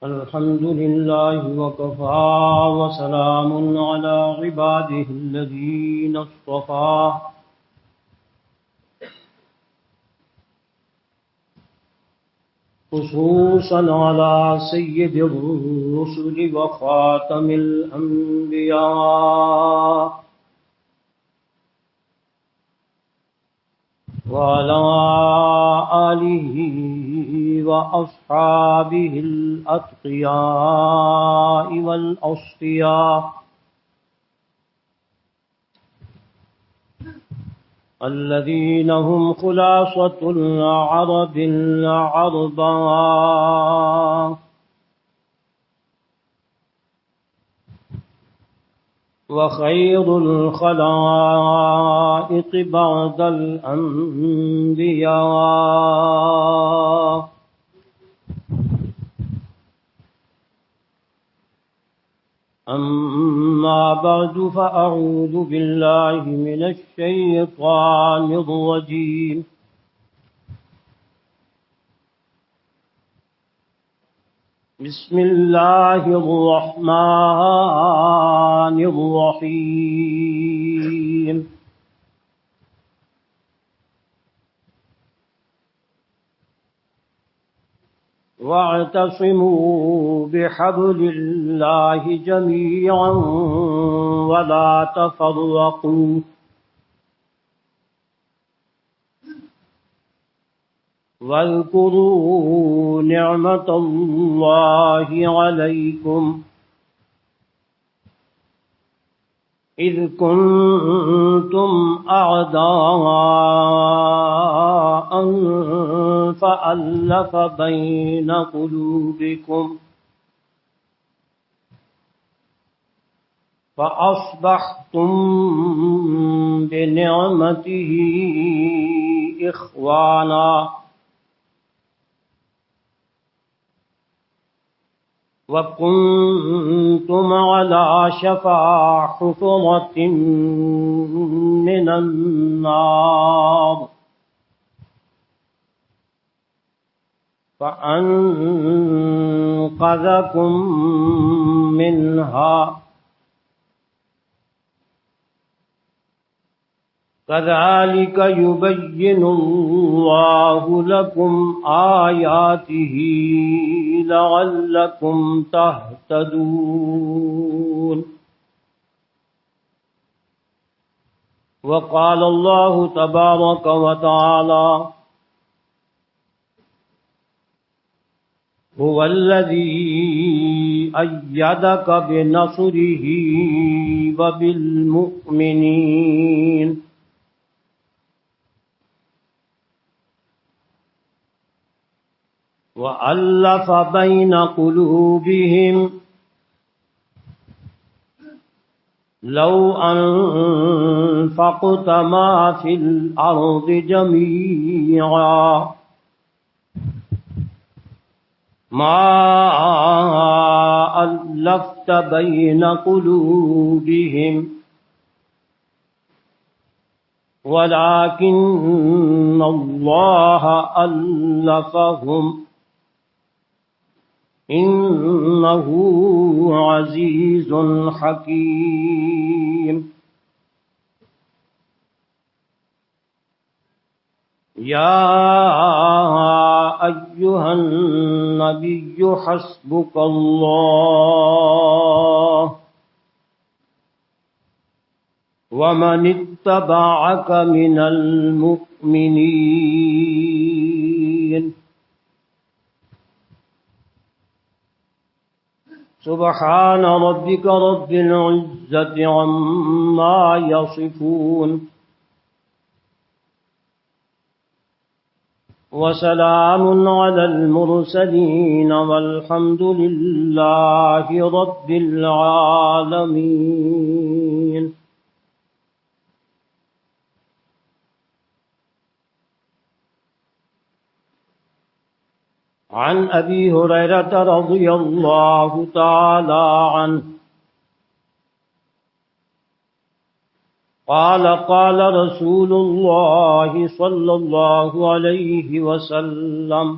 الحمد لله وكفى وسلام على عباده الذين اصطفى خصوصا على سيد الرسل وخاتم الأنبياء وعلى آله وأصحابه الأتقياء والأصفياء الذين هم خلاصة العرب العرباء وخير الخلائق بعد الأنبياء أما بعد فأعوذ بالله من الشيطان الرجيم بسم الله الرحمن الرحيم واعتصموا بحبل الله جميعا ولا تفرقوا واذكروا نعمة الله عليكم إذ كنتم أعداء فألف بين قلوبكم فأصبحتم بنعمته إخوانا وكنتم على شفا حفرة من النار فأنقذكم منها كذلك يبين الله لكم آياته لعلكم تهتدون وقال الله تبارك وتعالى هو الذي أيدك بنصره وبالمؤمنين وألف بين قلوبهم لو أنفقت ما في الأرض جميعا ما ألفت بين قلوبهم ولكن الله ألفهم إنه عزيز حكيم يا أيها النبي حسبك الله ومن اتبعك من المؤمنين سبحان ربك رب العزة عما يصفون وسلام على المرسلين والحمد لله رب العالمين عن أبي هريرة رضي الله تعالى عنه قال قال رسول الله صلى الله عليه وسلم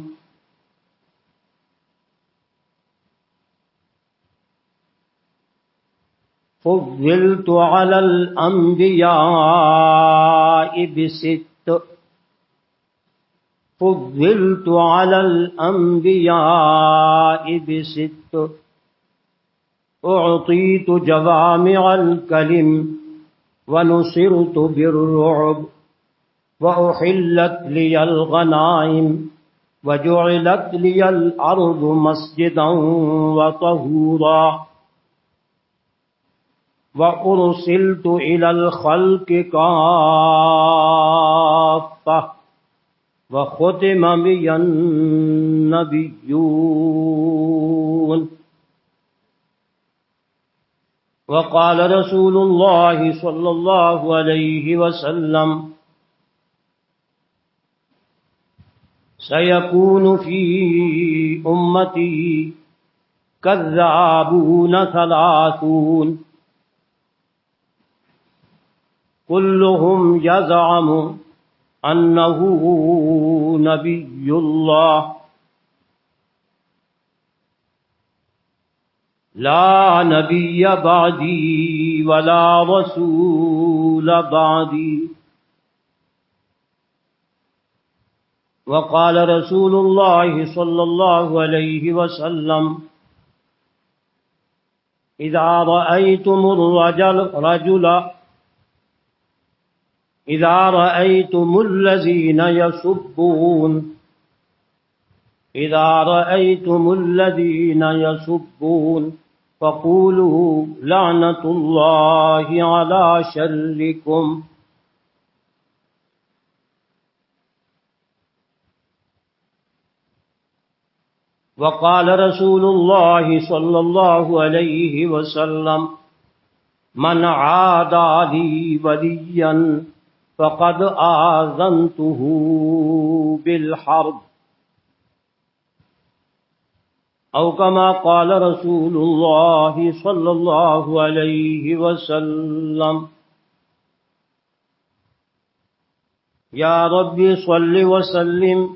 فضلت على الأنبياء بست فضلت على الأنبياء بست أعطيت جوامع الكلم ونصرت بالرعب وأحلت لي الغنائم وجعلت لي الأرض مسجدا وطهورا وأرسلت إلى الخلق كافة وختم بي النبيون. وقال رسول الله صلى الله عليه وسلم سيكون في أمتي كذابون ثلاثون كلهم يزعم أنه نبي الله لا نبي بعدي ولا رسول بعدي. وقال رسول الله صلى الله عليه وسلم إذا رأيتم الذين يسبون فقولوا لعنة الله على شركم. وقال رسول الله صلى الله عليه وسلم من عادى لي وليا فقد آذنته بالحرب أو كما قال رسول الله صلى الله عليه وسلم. يا رب صل وسلم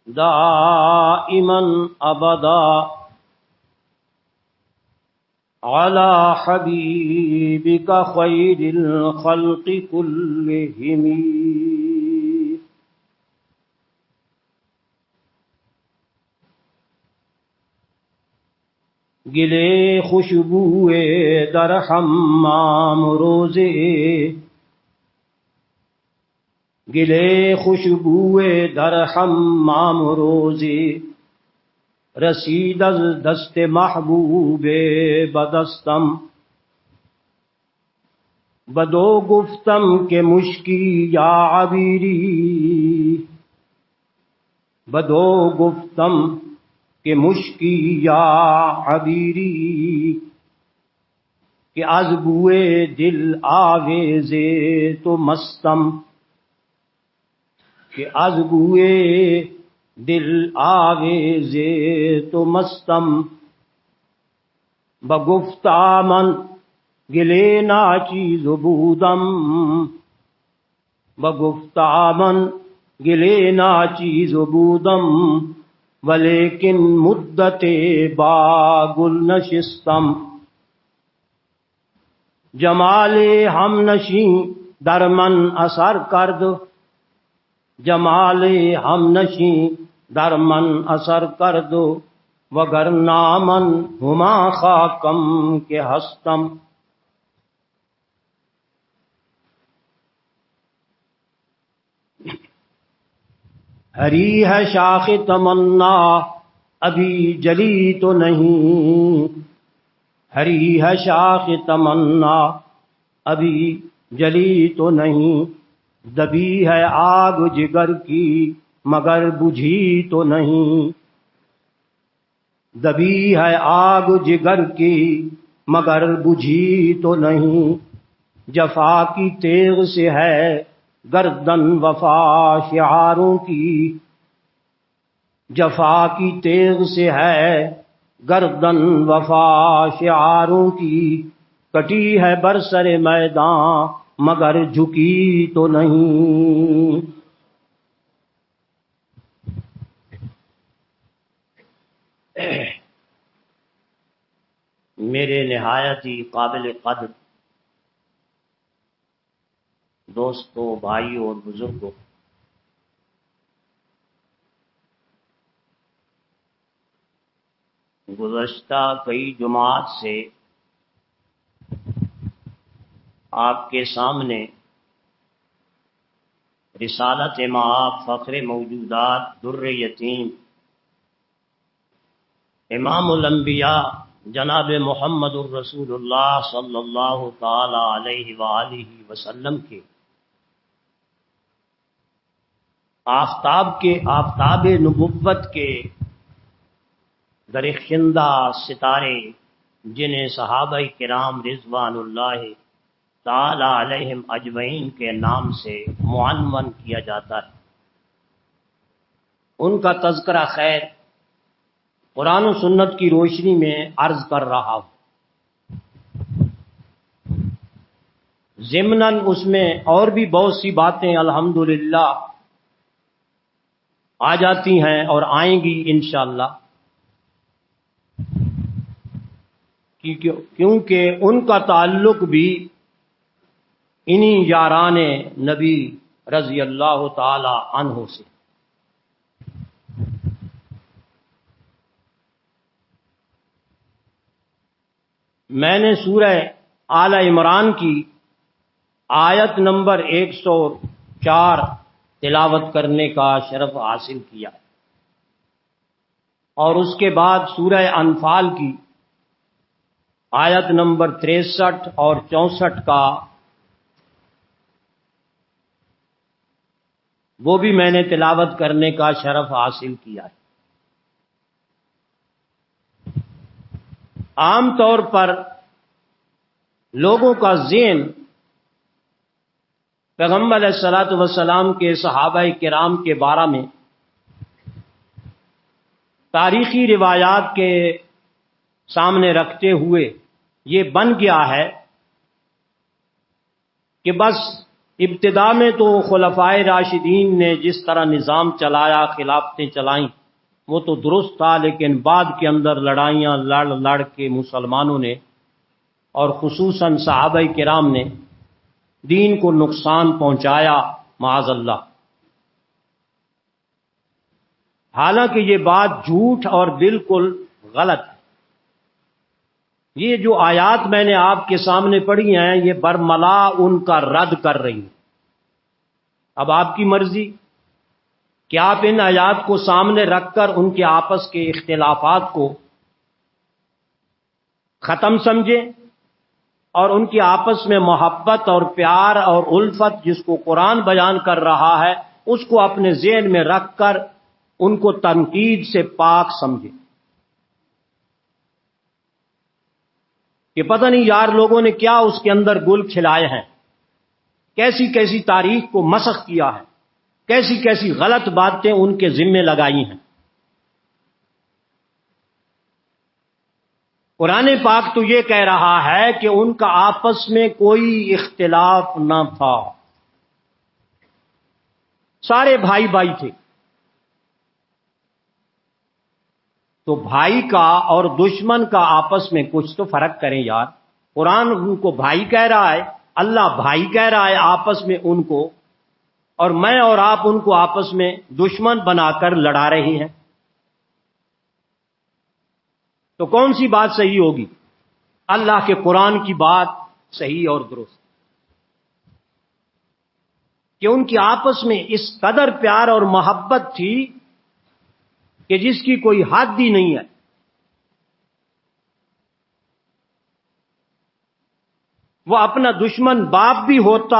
دائما أبدا على حبيبك خير الخلق كلهم. گلے خوشبوئے در حمام روزے گلے خوشبوئے در حمام روزے رسید از دست محبوب بدستم بدو گفتم کہ مشکی یا عبیری بدو گفتم کہ مشکی یا عبیری کہ از بوئے دل آویزے تو مستم کہ از بوئے دل آویزے تو مستم بگفتہ من گلے ناچیز بودم بگفتہ من گلے ناچیز بودم ولیکن مدت باگل نشستم جمال ہم نشیں در من اثر کرد جمال ہم نشیں در من اثر کرد وگر نامن ہما خاکم کے ہستم. ہری ہے شاخ تمنا ابھی جلی تو نہیں ہری ہے شاخ تمنا ابھی جلی تو نہیں دبی ہے آگ جگر کی مگر بجھی تو نہیں دبی ہے آگ جگر کی مگر بجھی تو نہیں جفا کی تیغ سے ہے گردن وفا شعاروں کی جفا کی تیغ سے ہے گردن وفا شعاروں کی کٹی ہے برسر میدان مگر جھکی تو نہیں. میرے نہایت ہی قابل قدر دوستوں، بھائیوں اور بزرگوں، گزشتہ کئی جمعات سے آپ کے سامنے رسالت مآب فخر موجودات در یتیم امام الانبیاء جناب محمد الرسول اللہ صلی اللہ تعالی علیہ وآلہ وسلم کے آفتاب نبوت کے درخشندہ ستارے، جنہیں صحابہ کرام رضوان اللہ تعالی علیہم اجمعین کے نام سے معنون کیا جاتا ہے، ان کا تذکرہ خیر قرآن و سنت کی روشنی میں عرض کر رہا ہوں۔ ضمناً اس میں اور بھی بہت سی باتیں الحمدللہ آ جاتی ہیں اور آئیں گی انشاءاللہ، کیونکہ ان کا تعلق بھی انہی یاران نبی رضی اللہ تعالی عنہ سے۔ میں نے سورہ آل عمران کی آیت نمبر 104 تلاوت کرنے کا شرف حاصل کیا، اور اس کے بعد سورہ انفال کی آیت نمبر 63 اور 64 کا وہ بھی میں نے تلاوت کرنے کا شرف حاصل کیا ہے۔ عام طور پر لوگوں کا ذہن پیغمبر علیہ الصلوۃ والسلام کے صحابہ کرام کے بارے میں تاریخی روایات کے سامنے رکھتے ہوئے یہ بن گیا ہے کہ بس ابتدا میں تو خلفائے راشدین نے جس طرح نظام چلایا، خلافتیں چلائیں، وہ تو درست تھا، لیکن بعد کے اندر لڑائیاں لڑ کے مسلمانوں نے اور خصوصاً صحابہ کرام نے دین کو نقصان پہنچایا معاذ اللہ۔ حالانکہ یہ بات جھوٹ اور بالکل غلط ہے۔ یہ جو آیات میں نے آپ کے سامنے پڑھی ہیں یہ برملا ان کا رد کر رہی ہیں۔ اب آپ کی مرضی کہ آپ ان آیات کو سامنے رکھ کر ان کے آپس کے اختلافات کو ختم سمجھیں اور ان کی آپس میں محبت اور پیار اور الفت جس کو قرآن بیان کر رہا ہے اس کو اپنے ذہن میں رکھ کر ان کو تنقید سے پاک سمجھیں کہ پتہ نہیں یار لوگوں نے کیا اس کے اندر گل کھلائے ہیں، کیسی کیسی تاریخ کو مسخ کیا ہے، کیسی کیسی غلط باتیں ان کے ذمے لگائی ہیں۔ قرآن پاک تو یہ کہہ رہا ہے کہ ان کا آپس میں کوئی اختلاف نہ تھا، سارے بھائی بھائی تھے۔ تو بھائی کا اور دشمن کا آپس میں کچھ تو فرق کریں یار۔ قرآن ان کو بھائی کہہ رہا ہے، اللہ بھائی کہہ رہا ہے آپس میں ان کو، اور میں اور آپ ان کو آپس میں دشمن بنا کر لڑا رہے ہیں۔ تو کون سی بات صحیح ہوگی؟ اللہ کے قرآن کی بات صحیح اور درست، کہ ان کی آپس میں اس قدر پیار اور محبت تھی کہ جس کی کوئی حد ہی نہیں ہے۔ وہ اپنا دشمن باپ بھی ہوتا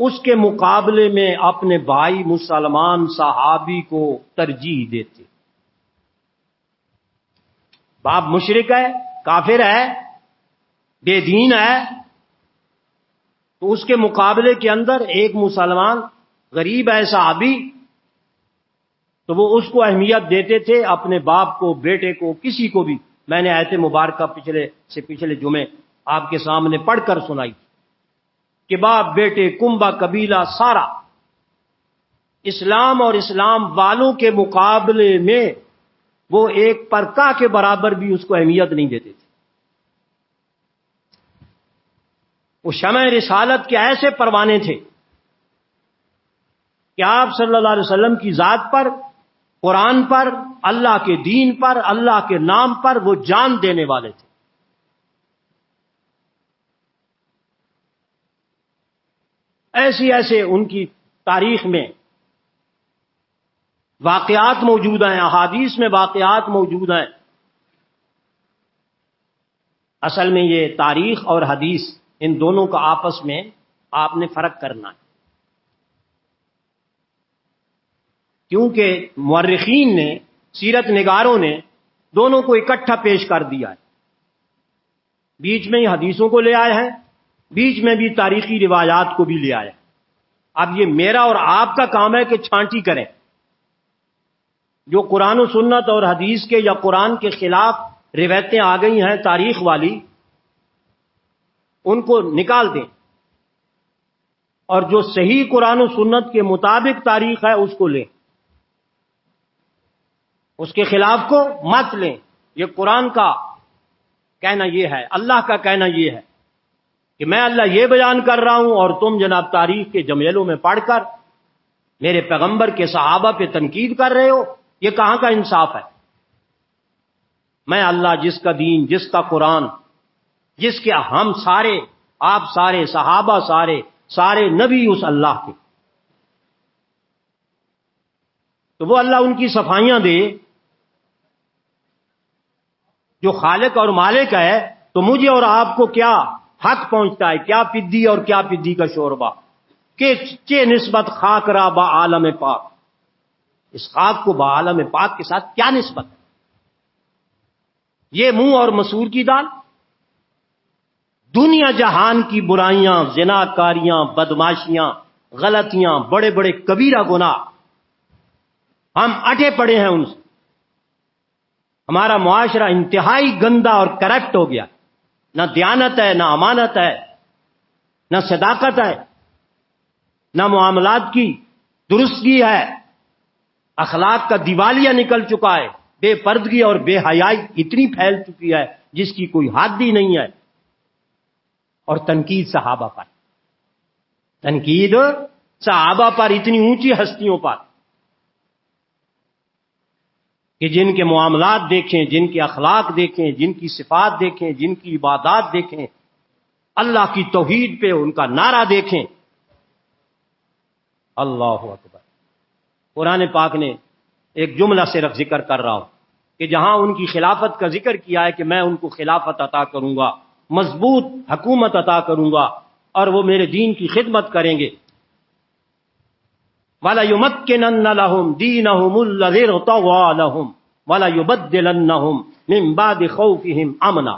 اس کے مقابلے میں اپنے بھائی مسلمان صحابی کو ترجیح دیتے۔ باپ مشرک ہے، کافر ہے، بے دین ہے، تو اس کے مقابلے کے اندر ایک مسلمان غریب ہے صحابی، تو وہ اس کو اہمیت دیتے تھے، اپنے باپ کو، بیٹے کو، کسی کو بھی۔ میں نے آیت مبارکہ پچھلے جمعے آپ کے سامنے پڑھ کر سنائی کہ باپ بیٹے کنبہ قبیلہ سارا اسلام اور اسلام والوں کے مقابلے میں وہ ایک پرکا کے برابر بھی اس کو اہمیت نہیں دیتے تھے. وہ شمع رسالت کے ایسے پروانے تھے کہ آپ صلی اللہ علیہ وسلم کی ذات پر، قرآن پر، اللہ کے دین پر، اللہ کے نام پر وہ جان دینے والے تھے. ایسے ان کی تاریخ میں واقعات موجود ہیں، احادیث میں واقعات موجود ہیں. اصل میں یہ تاریخ اور حدیث ان دونوں کا آپس میں آپ نے فرق کرنا ہے، کیونکہ مورخین نے، سیرت نگاروں نے دونوں کو اکٹھا پیش کر دیا ہے. بیچ میں ہی حدیثوں کو لے آئے ہیں، بیچ میں بھی تاریخی روایات کو بھی لے آئے ہیں. اب یہ میرا اور آپ کا کام ہے کہ چھانٹی کریں. جو قرآن و سنت اور حدیث کے یا قرآن کے خلاف روایتیں آ گئی ہیں تاریخ والی، ان کو نکال دیں، اور جو صحیح قرآن و سنت کے مطابق تاریخ ہے اس کو لیں، اس کے خلاف کو مت لیں. یہ قرآن کا کہنا یہ ہے، اللہ کا کہنا یہ ہے کہ میں اللہ یہ بیان کر رہا ہوں اور تم جناب تاریخ کے جمیلوں میں پڑھ کر میرے پیغمبر کے صحابہ پہ تنقید کر رہے ہو. یہ کہاں کا انصاف ہے؟ میں اللہ جس کا دین، جس کا قرآن، جس کے ہم سارے، آپ سارے، صحابہ سارے نبی اس اللہ کے، تو وہ اللہ ان کی صفائیاں دے. جو خالق اور مالک ہے، تو مجھے اور آپ کو کیا حق پہنچتا ہے؟ کیا پدی اور کیا پدی کا شوربہ کہ نسبت خاک را با عالم پاک. اس خاک کو با عالم پاک کے ساتھ کیا نسبت ہے؟ یہ منہ اور مسور کی دال. دنیا جہان کی برائیاں، زناکاریاں، بدماشیاں، غلطیاں، بڑے بڑے کبیرہ گناہ، ہم اٹے پڑے ہیں ان سے. ہمارا معاشرہ انتہائی گندا اور کرپٹ ہو گیا. نہ دیانت ہے، نہ امانت ہے، نہ صداقت ہے، نہ معاملات کی درستگی ہے. اخلاق کا دیوالیہ نکل چکا ہے. بے پردگی اور بے حیائی اتنی پھیل چکی ہے جس کی کوئی حد ہی نہیں ہے. اور تنقید صحابہ پر، تنقید صحابہ پر، اتنی اونچی ہستیوں پر کہ جن کے معاملات دیکھیں، جن کے اخلاق دیکھیں، جن کی صفات دیکھیں، جن کی عبادات دیکھیں، اللہ کی توحید پہ ان کا نعرہ دیکھیں. اللہ اکبر. قرآن پاک نے ایک جملہ صرف ذکر کر رہا ہوں کہ جہاں ان کی خلافت کا ذکر کیا ہے کہ میں ان کو خلافت عطا کروں گا، مضبوط حکومت عطا کروں گا، اور وہ میرے دین کی خدمت کریں گے. وَلَيُمَكِّنَنَّ لَهُمْ دِينَهُمُ الَّذِي ارْتَضَىٰ لَهُمْ وَلَيُبَدِّلَنَّهُمْ مِن بَعْدِ خَوْفِهِمْ أَمْنًا.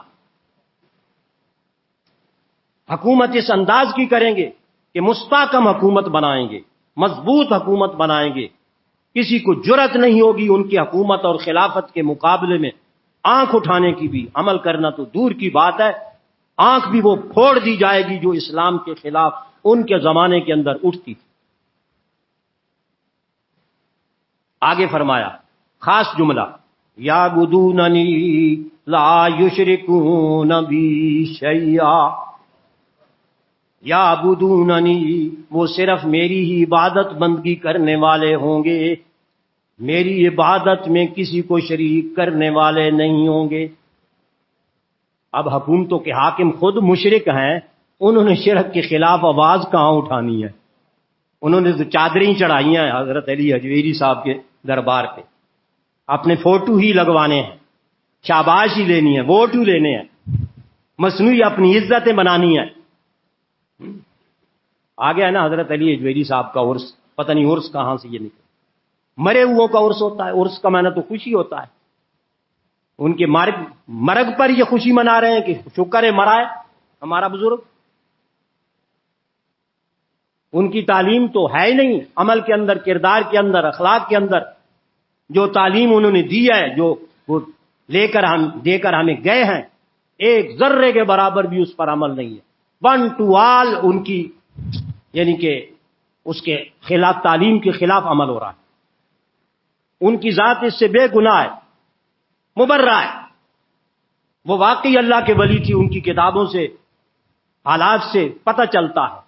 حکومت اس انداز کی کریں گے کہ مستحکم حکومت بنائیں گے، مضبوط حکومت بنائیں گے. کسی کو جرأت نہیں ہوگی ان کی حکومت اور خلافت کے مقابلے میں آنکھ اٹھانے کی بھی. عمل کرنا تو دور کی بات ہے، آنکھ بھی وہ پھوڑ دی جائے گی جو اسلام کے خلاف ان کے زمانے کے اندر اٹھتی تھی. آگے فرمایا خاص جملہ، یعبدوننی لا یشرکون بی شیئا. یعبدوننی، وہ صرف میری ہی عبادت بندگی کرنے والے ہوں گے، میری عبادت میں کسی کو شریک کرنے والے نہیں ہوں گے. اب حکومتوں کے حاکم خود مشرک ہیں، انہوں نے شرک کے خلاف آواز کہاں اٹھانی ہے؟ انہوں نے تو چادریں چڑھائی ہیں حضرت علی حجویری صاحب کے دربار پہ، اپنے فوٹو ہی لگوانے ہیں، شاباش ہی لینی ہے، ووٹ ہی لینے ہیں، مصنوعی اپنی عزتیں بنانی ہیں. آگے ہے نا حضرت علی حجویری صاحب کا عرس، پتہ نہیں عرس کہاں سے یہ نکلا. مرے ہوئوں کا عرس ہوتا ہے، عرس کا معنی تو خوشی ہوتا ہے. ان کے مرگ پر یہ خوشی منا رہے ہیں کہ شکر ہے مرا ہے ہمارا بزرگ. ان کی تعلیم تو ہے ہی نہیں، عمل کے اندر، کردار کے اندر، اخلاق کے اندر جو تعلیم انہوں نے دی ہے، جو وہ دے کر ہمیں گئے ہیں، ایک ذرے کے برابر بھی اس پر عمل نہیں ہے. 1 to all ان کی یعنی کہ اس کے خلاف تعلیم کے خلاف عمل ہو رہا ہے. ان کی ذات اس سے بے گناہ ہے, مبرہ ہے. وہ واقعی اللہ کے ولی تھی, ان کی کتابوں سے حالات سے پتہ چلتا ہے,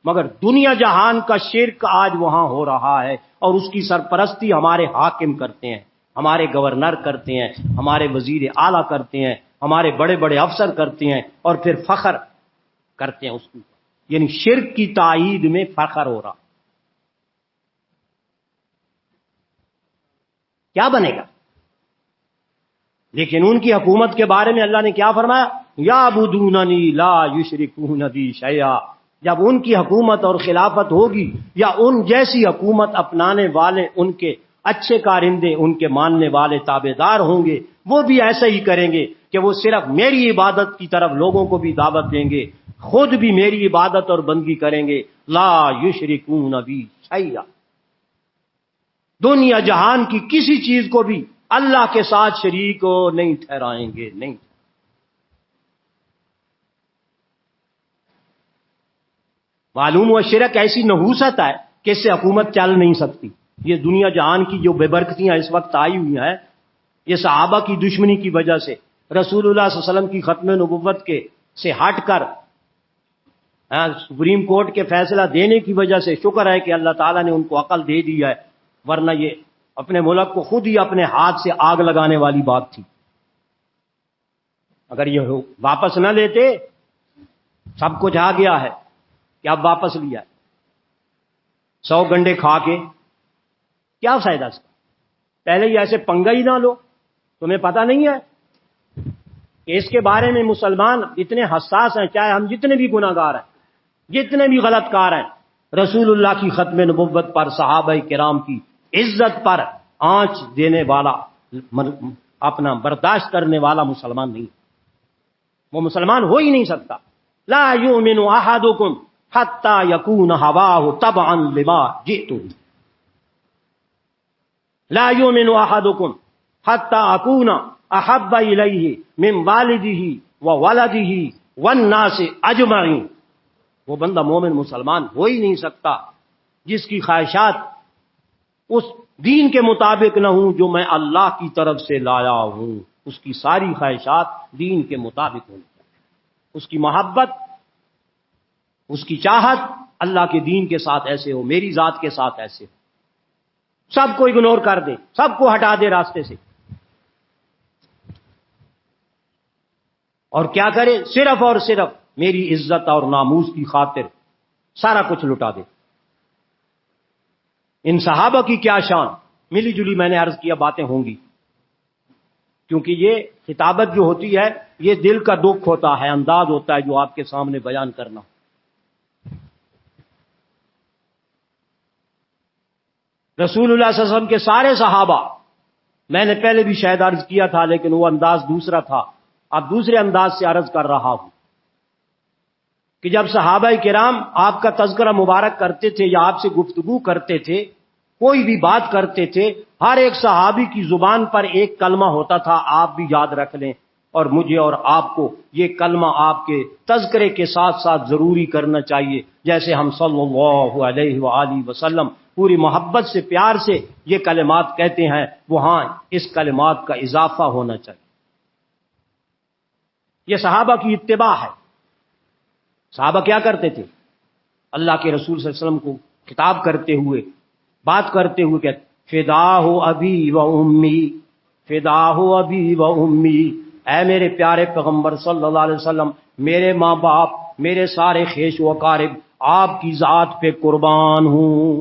مگر دنیا جہان کا شرک آج وہاں ہو رہا ہے اور اس کی سرپرستی ہمارے حاکم کرتے ہیں, ہمارے گورنر کرتے ہیں, ہمارے وزیر اعلیٰ کرتے ہیں, ہمارے بڑے بڑے افسر کرتے ہیں اور پھر فخر کرتے ہیں اس کو. یعنی شرک کی تائید میں فخر ہو رہا. کیا بنے گا؟ لیکن ان کی حکومت کے بارے میں اللہ نے کیا فرمایا؟ یعبدوننی لا یشرکون بی شیئا. جب ان کی حکومت اور خلافت ہوگی یا ان جیسی حکومت اپنانے والے ان کے اچھے کارندے, ان کے ماننے والے تابعدار ہوں گے, وہ بھی ایسا ہی کریں گے کہ وہ صرف میری عبادت کی طرف لوگوں کو بھی دعوت دیں گے, خود بھی میری عبادت اور بندگی کریں گے. لا یشرکون بی شیئا. دنیا جہان کی کسی چیز کو بھی اللہ کے ساتھ شریک نہیں ٹھہرائیں گے. نہیں. معلوم ہوا شرک ایسی نحوست ہے کہ اس سے حکومت چل نہیں سکتی. یہ دنیا جہان کی جو بے برکتیاں اس وقت آئی ہوئی ہیں, یہ صحابہ کی دشمنی کی وجہ سے, رسول اللہ صلی اللہ علیہ وسلم کی ختم نبوت کے سے ہٹ کر سپریم کورٹ کے فیصلہ دینے کی وجہ سے. شکر ہے کہ اللہ تعالیٰ نے ان کو عقل دے دی ہے, ورنہ یہ اپنے ملک کو خود ہی اپنے ہاتھ سے آگ لگانے والی بات تھی. اگر یہ واپس نہ لیتے, سب کچھ آ گیا ہے کہ اب واپس لیا, 100 گنڈے کھا کے کیا فائدہ اس کا؟ پہلے ہی ایسے پنگا ہی نہ لو. تمہیں پتہ نہیں ہے کہ اس کے بارے میں مسلمان اتنے حساس ہیں, چاہے ہم جتنے بھی گناہ گار ہیں, جتنے بھی غلط کار ہیں, رسول اللہ کی ختم نبوت پر, صحابہ کرام کی عزت پر آنچ دینے والا, اپنا برداشت کرنے والا مسلمان نہیں. وہ مسلمان ہو ہی نہیں سکتا. لا یؤمن احدکم حتی یکون ہواہ تبعا لما جئت به. لا یؤمن احدکم حتی اکون احب الیہ من والدہ وولدہ والناس اجمعین. وہ بندہ مومن مسلمان ہو ہی نہیں سکتا جس کی خواہشات اس دین کے مطابق نہ ہوں جو میں اللہ کی طرف سے لایا ہوں. اس کی ساری خواہشات دین کے مطابق ہونی چاہیے. اس کی محبت, اس کی چاہت اللہ کے دین کے ساتھ ایسے ہو, میری ذات کے ساتھ ایسے ہو. سب کو اگنور کر دے, سب کو ہٹا دے راستے سے, اور کیا کرے؟ صرف اور صرف میری عزت اور ناموس کی خاطر سارا کچھ لٹا دے. ان صحابہ کی کیا شان, ملی جلی میں نے عرض کیا باتیں ہوں گی, کیونکہ یہ خطابت جو ہوتی ہے یہ دل کا دکھ ہوتا ہے, انداز ہوتا ہے جو آپ کے سامنے بیان کرنا. رسول اللہ صلی اللہ علیہ وسلم کے سارے صحابہ, میں نے پہلے بھی شاید عرض کیا تھا لیکن وہ انداز دوسرا تھا, اب دوسرے انداز سے عرض کر رہا ہوں کہ جب صحابہ کرام آپ کا تذکرہ مبارک کرتے تھے یا آپ سے گفتگو کرتے تھے, کوئی بھی بات کرتے تھے, ہر ایک صحابی کی زبان پر ایک کلمہ ہوتا تھا. آپ بھی یاد رکھ لیں اور مجھے اور آپ کو یہ کلمہ آپ کے تذکرے کے ساتھ ساتھ ضروری کرنا چاہیے. جیسے ہم صلی اللہ علیہ وآلہ وسلم پوری محبت سے, پیار سے یہ کلمات کہتے ہیں, وہاں اس کلمات کا اضافہ ہونا چاہیے. یہ صحابہ کی اتباع ہے. صحابہ کیا کرتے تھے؟ اللہ کے رسول صلی اللہ علیہ وسلم کو خطاب کرتے ہوئے, بات کرتے ہوئے کہ فداہ ابی و امی, فداہ ابی و امی, اے میرے پیارے پیغمبر صلی اللہ علیہ وسلم, میرے ماں باپ, میرے سارے خیش و اقارب آپ کی ذات پہ قربان ہوں.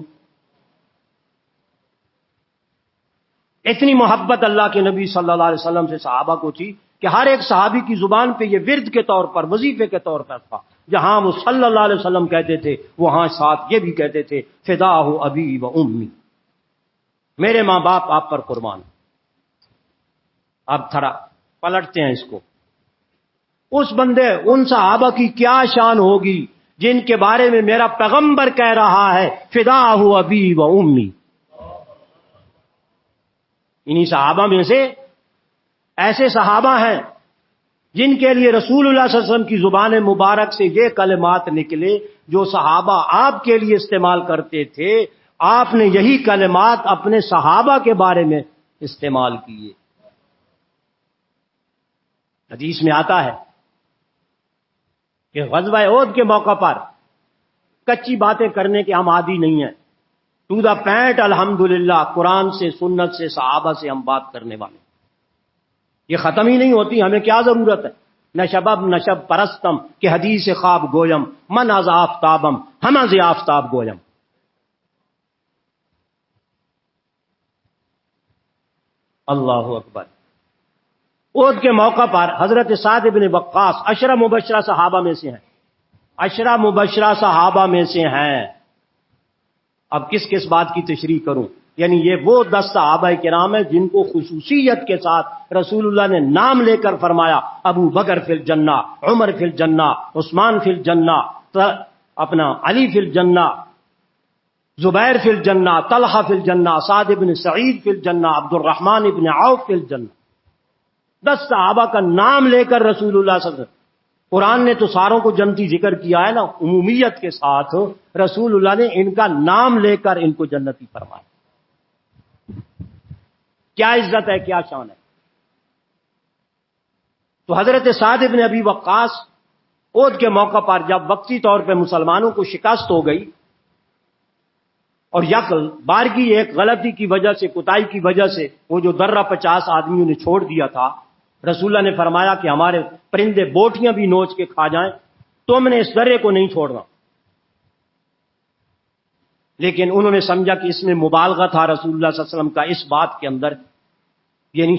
اتنی محبت اللہ کے نبی صلی اللہ علیہ وسلم سے صحابہ کو تھی کہ ہر ایک صحابی کی زبان پہ یہ ورد کے طور پر, وظیفے کے طور پر تھا. جہاں وہ صلی اللہ علیہ وسلم کہتے تھے وہاں ساتھ یہ بھی کہتے تھے فداہ ابی و امی, میرے ماں باپ آپ پر قربان. اب تھوڑا پلٹتے ہیں اس کو. اس بندے, ان صحابہ کی کیا شان ہوگی جن کے بارے میں میرا پیغمبر کہہ رہا ہے فداہ ابی و امی. انہی صحابہ میں سے ایسے صحابہ ہیں جن کے لیے رسول اللہ صلی اللہ علیہ وسلم کی زبان مبارک سے یہ کلمات نکلے جو صحابہ آپ کے لیے استعمال کرتے تھے، آپ نے یہی کلمات اپنے صحابہ کے بارے میں استعمال کیے۔ حدیث میں آتا ہے کہ غزوہ احد کے موقع پر کچی باتیں کرنے کے ہم عادی نہیں ہیں، ٹو دا پوائنٹ الحمدللہ قرآن سے، سنت سے، صحابہ سے ہم بات کرنے والے، یہ ختم ہی نہیں ہوتی، ہمیں کیا ضرورت ہے؟ نشب پرستم کہ حدیث خواب گویم، من از آفتابم ہم از آفتاب گویم۔ اللہ اکبر۔ احد کے موقع پر حضرت سعد بن وقاص عشرہ مبشرہ صحابہ میں سے ہیں، عشرہ مبشرہ صحابہ میں سے ہیں۔ اب کس کس بات کی تشریح کروں؟ یعنی یہ وہ 10 صحابہ کرام ہیں جن کو خصوصیت کے ساتھ رسول اللہ نے نام لے کر فرمایا، ابو بکر فی الجنہ، عمر فی الجنہ، عثمان فی الجنہ، اپنا علی فی الجنہ، زبیر فی الجنہ، طلحہ فی الجنہ، سعد بن سعید فی الجنہ، عبد الرحمن بن عوف فی الجنہ۔ 10 صحابہ کا نام لے کر رسول اللہ صلی اللہ علیہ وسلم، قرآن نے تو ساروں کو جنتی ذکر کیا ہے نا، عمومیت کے ساتھ رسول اللہ نے ان کا نام لے کر ان کو جنتی فرمایا۔ کیا عزت ہے، کیا شان ہے۔ تو حضرت سعد بن ابی وقاص احد کے موقع پر جب وقتی طور پہ مسلمانوں کو شکست ہو گئی اور یکل بارگی ایک غلطی کی وجہ سے، کوتاہی کی وجہ سے وہ جو درہ 50 آدمیوں نے چھوڑ دیا تھا، رسول اللہ نے فرمایا کہ ہمارے پرندے بوٹیاں بھی نوچ کے کھا جائیں، تم نے اس درے کو نہیں چھوڑنا۔ لیکن انہوں نے سمجھا کہ اس میں مبالغہ تھا رسول اللہ صلی اللہ علیہ وسلم کا اس بات کے اندر، یعنی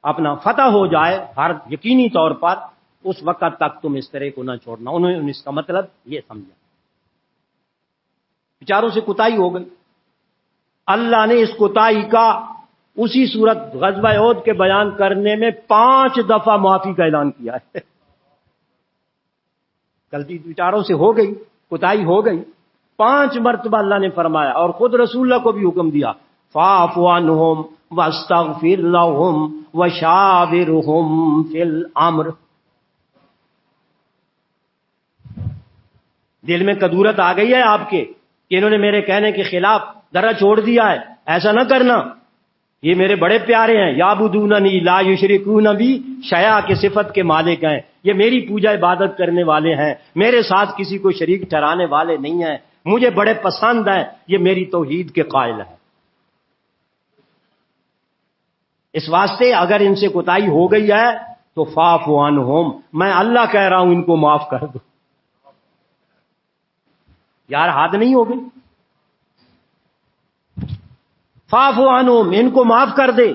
اپنا فتح ہو جائے ہر یقینی طور پر، اس وقت تک تم اس طرح کو نہ چھوڑنا۔ انہوں نے اس کا مطلب یہ سمجھا، بیچاروں سے کوتاہی ہو گئی۔ اللہ نے اس کوتاہی کا اسی صورت غزوہ احد کے بیان کرنے میں 5 دفعہ معافی کا اعلان کیا ہے۔ غلطی بیچاروں سے ہو گئی، کوتاہی ہو گئی، 5 مرتبہ اللہ نے فرمایا، اور خود رسول اللہ کو بھی حکم دیا، فاعف عنہم واستغفر لہم وشاورہم فی الامر۔ دل میں کدورت آ گئی ہے آپ کے کہ انہوں نے میرے کہنے کے خلاف درہ چھوڑ دیا ہے، ایسا نہ کرنا، یہ میرے بڑے پیارے ہیں، یعبدوننی لا یشرکون بی شیئا کی صفت کے مالک ہیں، یہ میری پوجا عبادت کرنے والے ہیں، میرے ساتھ کسی کو شریک ٹھہرانے والے نہیں ہیں، مجھے بڑے پسند ہیں، یہ میری توحید کے قائل ہیں۔ اس واسطے اگر ان سے کوتاہی ہو گئی ہے تو فاعف عنہم، میں اللہ کہہ رہا ہوں ان کو معاف کر دو۔ یار حد نہیں ہو گئی، فاعف عنہم، ان کو معاف کر دے۔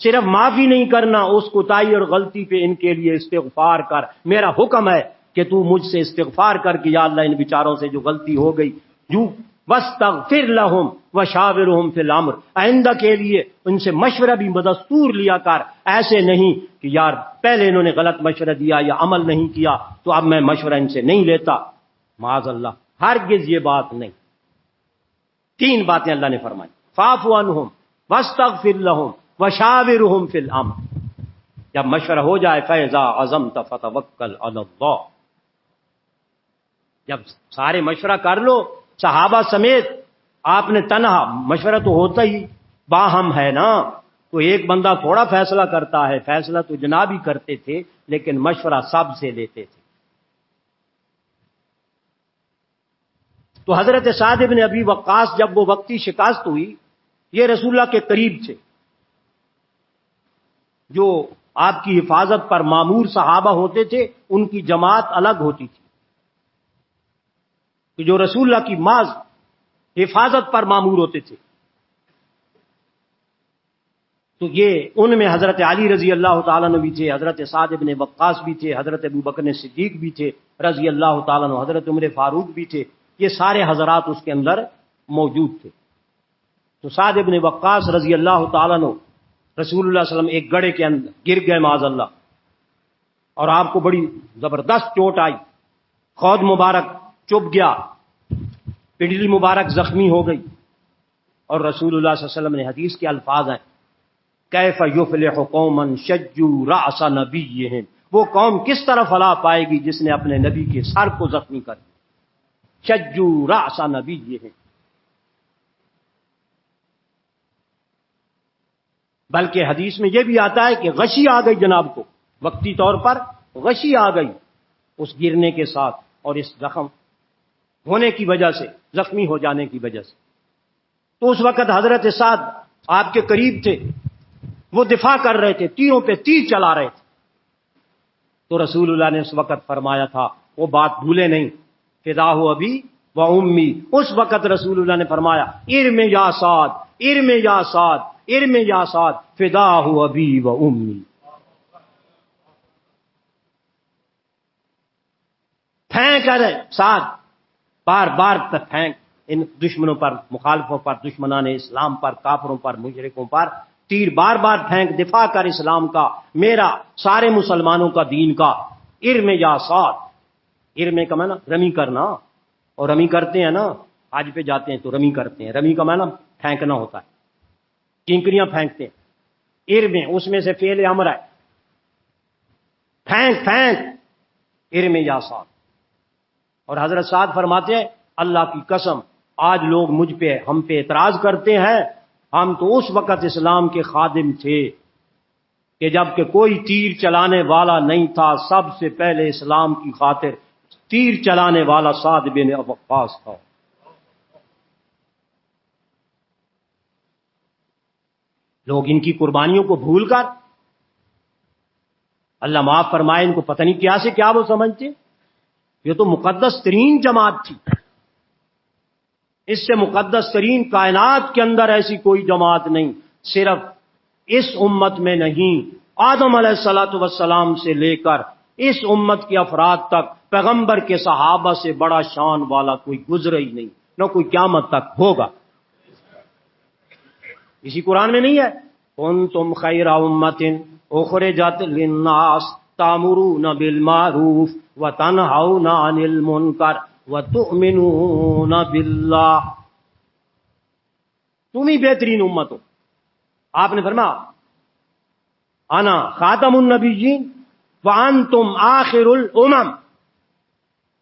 صرف معافی نہیں کرنا، اس کوتاہی اور غلطی پہ ان کے لیے استغفار کر۔ میرا حکم ہے کہ تو مجھ سے استغفار کر کے یا اللہ ان بیچاروں سے جو غلطی ہو گئی، جو واستغفر لہم وشاورہم فی الامر، آئندہ کے لیے ان سے مشورہ بھی بدستور لیا کر، ایسے نہیں کہ یار پہلے انہوں نے غلط مشورہ دیا یا عمل نہیں کیا تو اب میں مشورہ ان سے نہیں لیتا، معاذ اللہ، ہرگز یہ بات نہیں۔ 3 باتیں اللہ نے فرمائی، فاعف عنہم واستغفر لہم وشاورہم فی الامر۔ جب مشورہ ہو جائے، فاذا عزمت فتوکل علی اللہ، جب سارے مشورہ کر لو صحابہ سمیت، آپ نے تنہا مشورہ تو ہوتا ہی باہم ہے نا، تو ایک بندہ تھوڑا فیصلہ کرتا ہے، فیصلہ تو جناب ہی کرتے تھے لیکن مشورہ سب سے لیتے تھے۔ تو حضرت سعد بن ابی وقاص جب وہ وقتی شکست ہوئی، یہ رسول اللہ کے قریب تھے، جو آپ کی حفاظت پر مامور صحابہ ہوتے تھے ان کی جماعت الگ ہوتی تھی، کہ جو رسول اللہ کی محض حفاظت پر مامور ہوتے تھے، تو یہ ان میں حضرت علی رضی اللہ تعالیٰ عنہ بھی تھے، حضرت سعد بن وقاص بھی تھے، حضرت ابو بکر صدیق بھی تھے رضی اللہ تعالیٰ عنہ، حضرت عمر فاروق بھی تھے، یہ سارے حضرات اس کے اندر موجود تھے۔ تو سعد بن وقاص رضی اللہ تعالیٰ عنہ رسول اللہ صلی اللہ علیہ وسلم ایک گڑھے کے اندر گر گئے معاذ اللہ، اور آپ کو بڑی زبردست چوٹ آئی، خود مبارک چپ گیا، پنڈلی مبارک زخمی ہو گئی، اور رسول اللہ صلی اللہ علیہ وسلم نے حدیث کے الفاظ ہیں، کیف یفلح قوما شجوا رأس نبیہم وہ قوم کس طرح فلاح پائے گی جس نے اپنے نبی کے سر کو زخمی کر دیا؟ شجو رأس نبی یہ ہے. بلکہ حدیث میں یہ بھی آتا ہے کہ غشی آ گئی جناب کو، وقتی طور پر غشی آ گئی اس گرنے کے ساتھ اور اس زخم ہونے کی وجہ سے، زخمی ہو جانے کی وجہ سے. تو اس وقت حضرت سعد آپ کے قریب تھے، وہ دفاع کر رہے تھے، تیروں پہ تیر چلا رہے تھے. تو رسول اللہ نے اس وقت فرمایا تھا، وہ بات بھولے نہیں، فداہ ابی و امی. اس وقت رسول اللہ نے فرمایا ارم یا سعد، ارم یا سعد، ارم یا سعد، فداہ ابی و امی. پھینک رہے سعد، بار بار پھینک ان دشمنوں پر، مخالفوں پر، دشمنان اسلام پر، کافروں پر، مشرکوں پر تیر بار بار پھینک، دفاع کر اسلام کا، میرا، سارے مسلمانوں کا، دین کا. ارم یا سعد، ارم کا معنی رمی کرنا، اور رمی کرتے ہیں نا، آج پہ جاتے ہیں تو رمی کرتے ہیں، رمی کا معنی پھینکنا ہوتا ہے، کنکریاں پھینکتے ہیں. ارم اس میں سے فعل امر ہے، پھینک پھینک، ارم یا سعد. اور حضرت سعد فرماتے ہیں اللہ کی قسم آج لوگ مجھ پہ، ہم پہ اعتراض کرتے ہیں، ہم تو اس وقت اسلام کے خادم تھے کہ جب کہ کوئی تیر چلانے والا نہیں تھا، سب سے پہلے اسلام کی خاطر تیر چلانے والا سعد بن وقاص تھا. لوگ ان کی قربانیوں کو بھول کر، اللہ معاف فرمائے، ان کو پتہ نہیں کیا سے کیا وہ سمجھتے، یہ تو مقدس ترین جماعت تھی، اس سے مقدس ترین کائنات کے اندر ایسی کوئی جماعت نہیں. صرف اس امت میں نہیں، آدم علیہ الصلوۃ والسلام سے لے کر اس امت کے افراد تک، پیغمبر کے صحابہ سے بڑا شان والا کوئی گزرا ہی نہیں، نہ کوئی قیامت تک ہوگا. اسی قرآن میں نہیں ہے کنتم خیر امۃ اخرجت للناس تأمرون بالمعروف وتنہون عن المنکر وتؤمنون باللہ، تم ہی بہترین امت ہو. آپ نے فرمایا انا خاتم النبیین وانتم آخر الامم،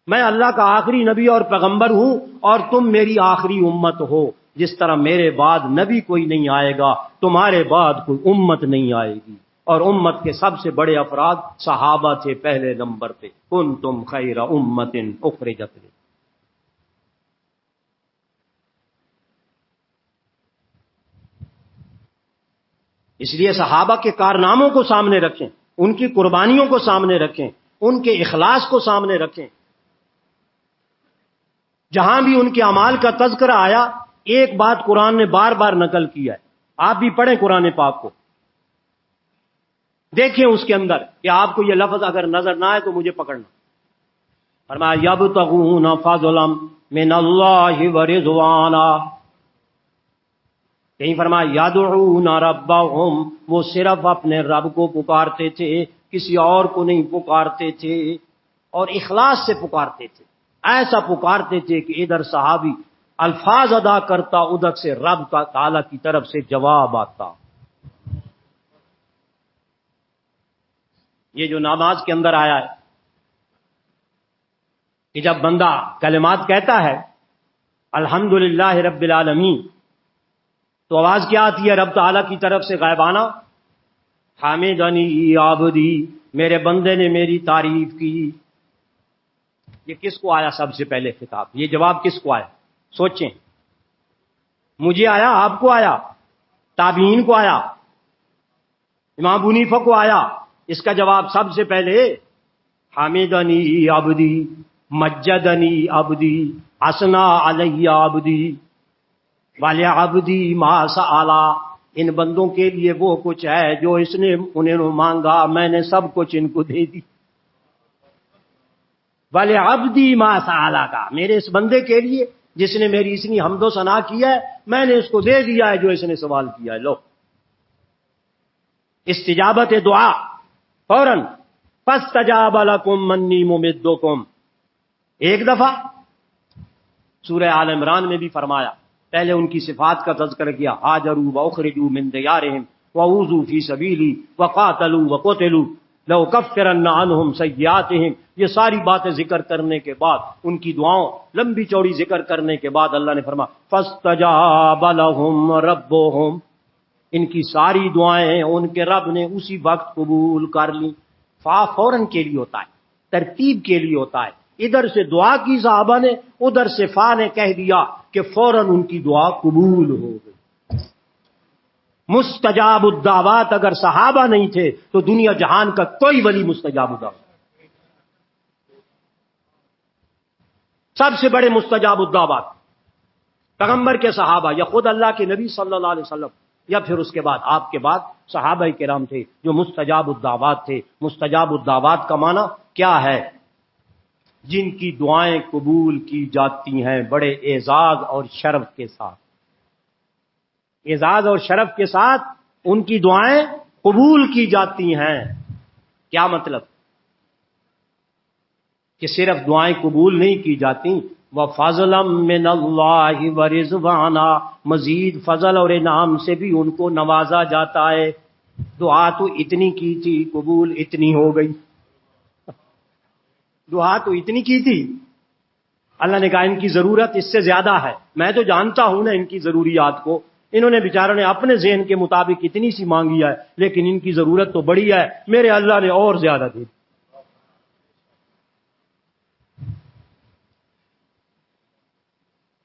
میں اللہ کا آخری نبی اور پیغمبر ہوں اور تم میری آخری امت ہو. جس طرح میرے بعد نبی کوئی نہیں آئے گا، تمہارے بعد کوئی امت نہیں آئے گی. اور امت کے سب سے بڑے افراد صحابہ تھے پہلے نمبر پہ. کنتم خیر امۃ اخرجت للناس. اس لیے صحابہ کے کارناموں کو سامنے رکھیں، ان کی قربانیوں کو سامنے رکھیں، ان کے اخلاص کو سامنے رکھیں. جہاں بھی ان کے اعمال کا تذکرہ آیا، ایک بات قرآن نے بار بار نقل کیا ہے. آپ بھی پڑھیں قرآن پاک کو، دیکھیں اس کے اندر کہ آپ کو یہ لفظ اگر نظر نہ آئے تو مجھے پکڑنا. فرمایا یبتغون فضلا من اللہ ورضوانا، کہیں فرمایا یدعون ربہم، وہ صرف اپنے رب کو پکارتے تھے، کسی اور کو نہیں پکارتے تھے، اور اخلاص سے پکارتے تھے. ایسا پکارتے تھے کہ ادھر صحابی الفاظ ادا کرتا، ادھر سے رب کا تعالی کی طرف سے جواب آتا. یہ جو نماز کے اندر آیا ہے کہ جب بندہ کلمات کہتا ہے الحمدللہ رب العالمین، تو آواز کیا آتی ہے رب تعالیٰ کی طرف سے غائبانہ؟ حامدنی عبدی، میرے بندے نے میری تعریف کی. یہ کس کو آیا سب سے پہلے خطاب؟ یہ جواب کس کو آیا؟ سوچیں. مجھے آیا، آپ کو آیا، تابعین کو آیا، امام ابو حنیفہ کو آیا. اس کا جواب سب سے پہلے حامدنی عبدی، مجدنی عبدی، اثنا علی عبدی، وَلِعَبْدِي مَا سَأَلَ، ان بندوں کے لیے وہ کچھ ہے جو اس نے انہیں مانگا، میں نے سب کچھ ان کو دے دی. وَلِعَبْدِي مَا سَأَلَ کا، میرے اس بندے کے لیے جس نے میری اتنی حمد و ثنا کی ہے، میں نے اس کو دے دیا ہے جو اس نے سوال کیا ہے. لو، استجابت دعا فوراً. فَاسْتَجَابَ لَكُمْ مَنِّي مُمِدُّكُمْ، ایک دفعہ سورہ آل عمران میں بھی فرمایا، پہلے ان کی صفات کا تذکرہ کیا، ہاجروا واخرجوا من دیارہم واوذوا فی سبیلی وقاتلوا وقتلوا. لَأُكَفِّرَنَّ عَنْهُمْ سَيِّئَاتِهِمْ، یہ ساری باتیں ذکر کرنے کے بعد، ان کی دعاؤں لمبی چوڑی ذکر کرنے کے بعد اللہ نے فرمایا فَاسْتَجَابَ لَهُمْ رَبُّهُمْ، ان کی ساری دعائیں ان کے رب نے اسی وقت قبول کر لیں۔ فا فوراً کے لیے ہوتا ہے، ترتیب کے لیے ہوتا ہے۔ ادھر سے دعا کی صحابہ نے، ادھر سے فا نے کہہ دیا کہ فوراً ان کی دعا قبول ہو گئی۔ مستجاب الدعوات اگر صحابہ نہیں تھے تو دنیا جہان کا کوئی ولی مستجاب الدعوات، سب سے بڑے مستجاب الدعوات پیغمبر کے صحابہ یا خود اللہ کے نبی صلی اللہ علیہ وسلم یا پھر اس کے بعد آپ کے بعد صحابہ کرام تھے جو مستجاب الدعوات تھے۔ مستجاب الدعوات کا معنی کیا ہے؟ جن کی دعائیں قبول کی جاتی ہیں بڑے اعزاز اور شرف کے ساتھ، اعزاز اور شرف کے ساتھ ان کی دعائیں قبول کی جاتی ہیں۔ کیا مطلب؟ کہ صرف دعائیں قبول نہیں کی جاتی، وَفَضْلًا مِّنَ اللَّهِ وَرِضْوَانًا، مزید فضل اور انعام سے بھی ان کو نوازا جاتا ہے۔ دعا تو اتنی کی تھی، قبول اتنی ہو گئی۔ دعا تو اتنی کی تھی، اللہ نے کہا ان کی ضرورت اس سے زیادہ ہے، میں تو جانتا ہوں نا ان کی ضروریات کو، انہوں نے بیچاروں نے اپنے ذہن کے مطابق اتنی سی مانگی ہے، لیکن ان کی ضرورت تو بڑی ہے، میرے اللہ نے اور زیادہ دی۔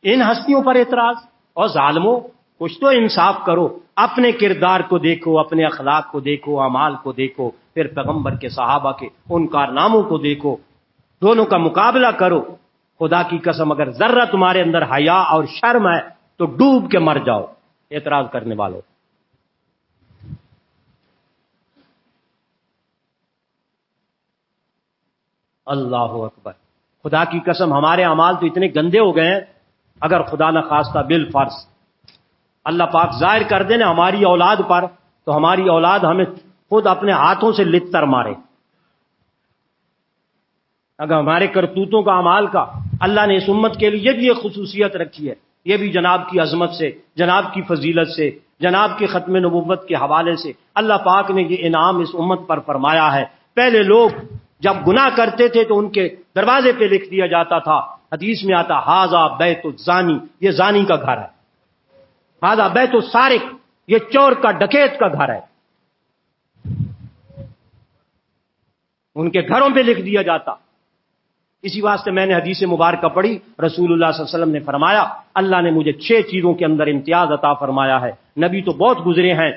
ان ہستیوں پر اعتراض، اور ظالموں کچھ تو انصاف کرو، اپنے کردار کو دیکھو، اپنے اخلاق کو دیکھو، اعمال کو دیکھو، پھر پیغمبر کے صحابہ کے ان کارناموں کو دیکھو، دونوں کا مقابلہ کرو۔ خدا کی قسم اگر ذرہ تمہارے اندر حیا اور شرم ہے تو ڈوب کے مر جاؤ اعتراض کرنے والوں۔ اللہ اکبر، خدا کی قسم ہمارے اعمال تو اتنے گندے ہو گئے ہیں، اگر خدا نہ خواستہ بالفرض اللہ پاک ظاہر کر دے نا ہماری اولاد پر، تو ہماری اولاد ہمیں خود اپنے ہاتھوں سے لتر مارے۔ اگر ہمارے کرتوتوں کا اعمال کا، اللہ نے اس امت کے لیے بھی ایک خصوصیت رکھی ہے، یہ بھی جناب کی عظمت سے، جناب کی فضیلت سے، جناب کے ختم نبوت کے حوالے سے اللہ پاک نے یہ انعام اس امت پر فرمایا ہے۔ پہلے لوگ جب گناہ کرتے تھے تو ان کے دروازے پہ لکھ دیا جاتا تھا، حدیث میں آتا ھذا بیت الزانی، یہ زانی کا گھر ہے، ھذا بیت السارق، یہ چور کا ڈکیت کا گھر ہے، ان کے گھروں پہ لکھ دیا جاتا۔ اسی واسطے میں نے حدیث مبارکہ پڑھی، رسول اللہ صلی اللہ علیہ وسلم نے فرمایا اللہ نے مجھے 6 چیزوں کے اندر امتیاز عطا فرمایا ہے۔ نبی تو بہت گزرے ہیں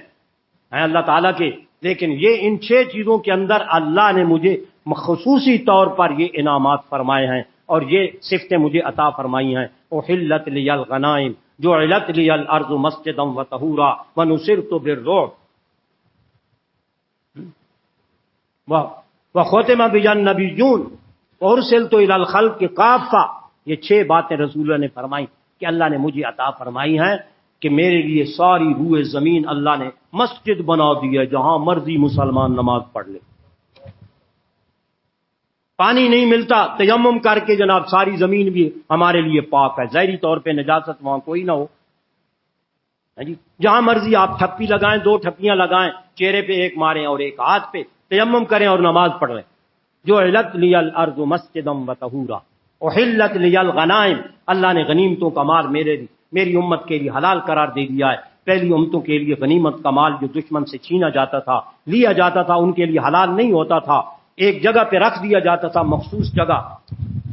اللہ تعالیٰ کے، لیکن یہ ان 6 چیزوں کے اندر اللہ نے مجھے خصوصی طور پر یہ انعامات فرمائے ہیں اور یہ صفتیں مجھے عطا فرمائی ہیں۔ احلت لی الغنائم جعلت لی الارض مسجدا وطہورا ونصرت بالرعب وختم بی النبیون ارسلت الی الخلق کافہ۔ یہ 6 باتیں رسول اللہ نے فرمائی کہ اللہ نے مجھے عطا فرمائی ہیں کہ میرے لیے ساری روئے زمین اللہ نے مسجد بنا دی ہے، جہاں مرضی مسلمان نماز پڑھ لے۔ پانی نہیں ملتا، تیمم کر کے جناب ساری زمین بھی ہمارے لیے پاک ہے، ظاہری طور پہ نجاست وہاں کوئی نہ ہو جی، جہاں مرضی آپ ٹھپی لگائیں، 2 ٹھپیاں لگائیں، چہرے پہ ایک ماریں اور ایک ہاتھ پہ، تیمم کریں اور نماز پڑھ لیں۔ جو احلت لی الارض مسجدا وطہورا احلت لی الغنائم، اللہ نے غنیمتوں کا مال میری امت کے لیے حلال قرار دے دیا ہے۔ پہلی امتوں کے لیے غنیمت کا مال جو دشمن سے چھینا جاتا تھا، لیا جاتا تھا، ان کے لیے حلال نہیں ہوتا تھا، ایک جگہ پہ رکھ دیا جاتا تھا، مخصوص جگہ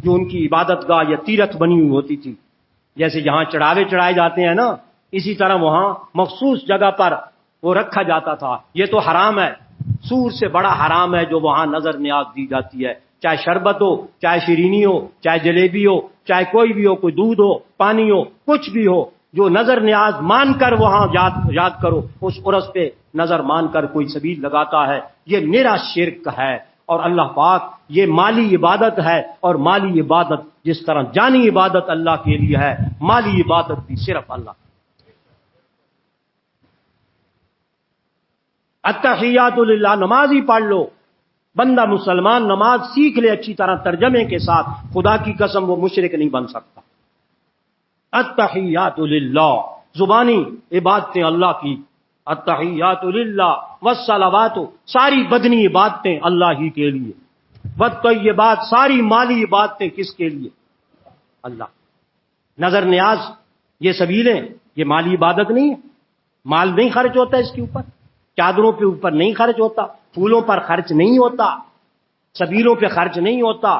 جو ان کی عبادت گاہ یا تیرتھ بنی ہوئی ہوتی تھی، جیسے جہاں چڑھاوے چڑھائے جاتے ہیں نا، اسی طرح وہاں مخصوص جگہ پر وہ رکھا جاتا تھا۔ یہ تو حرام ہے، سور سے بڑا حرام ہے جو وہاں نظر نیاز دی جاتی ہے، چاہے شربت ہو، چاہے شیرینی ہو، چاہے جلیبی ہو، چاہے کوئی بھی ہو، کوئی دودھ ہو، پانی ہو، کچھ بھی ہو، جو نظر نیاز مان کر وہاں یاد کرو، اس عرس پہ نظر مان کر کوئی سبیل لگاتا ہے، یہ نرا شرک ہے۔ اور اللہ پاک یہ مالی عبادت ہے، اور مالی عبادت جس طرح جانی عبادت اللہ کے لیے ہے، مالی عبادت بھی صرف اللہ۔ التحیات للہ، نماز ہی پڑھ لو، بندہ مسلمان نماز سیکھ لے اچھی طرح ترجمے کے ساتھ، خدا کی قسم وہ مشرک نہیں بن سکتا۔ التحیات للہ، زبانی عبادتیں اللہ کی، التحیات للہ والصلوات، ساری بدنی عبادتیں اللہ ہی کے لیے، والطیبات، ساری مالی عبادتیں کس کے لیے؟ اللہ۔ نظر نیاز یہ سبیلیں، یہ مالی عبادت نہیں ہے، مال نہیں خرچ ہوتا اس کے اوپر، چادروں پہ اوپر نہیں خرچ ہوتا، پھولوں پر خرچ نہیں ہوتا، سبیلوں پہ خرچ نہیں ہوتا،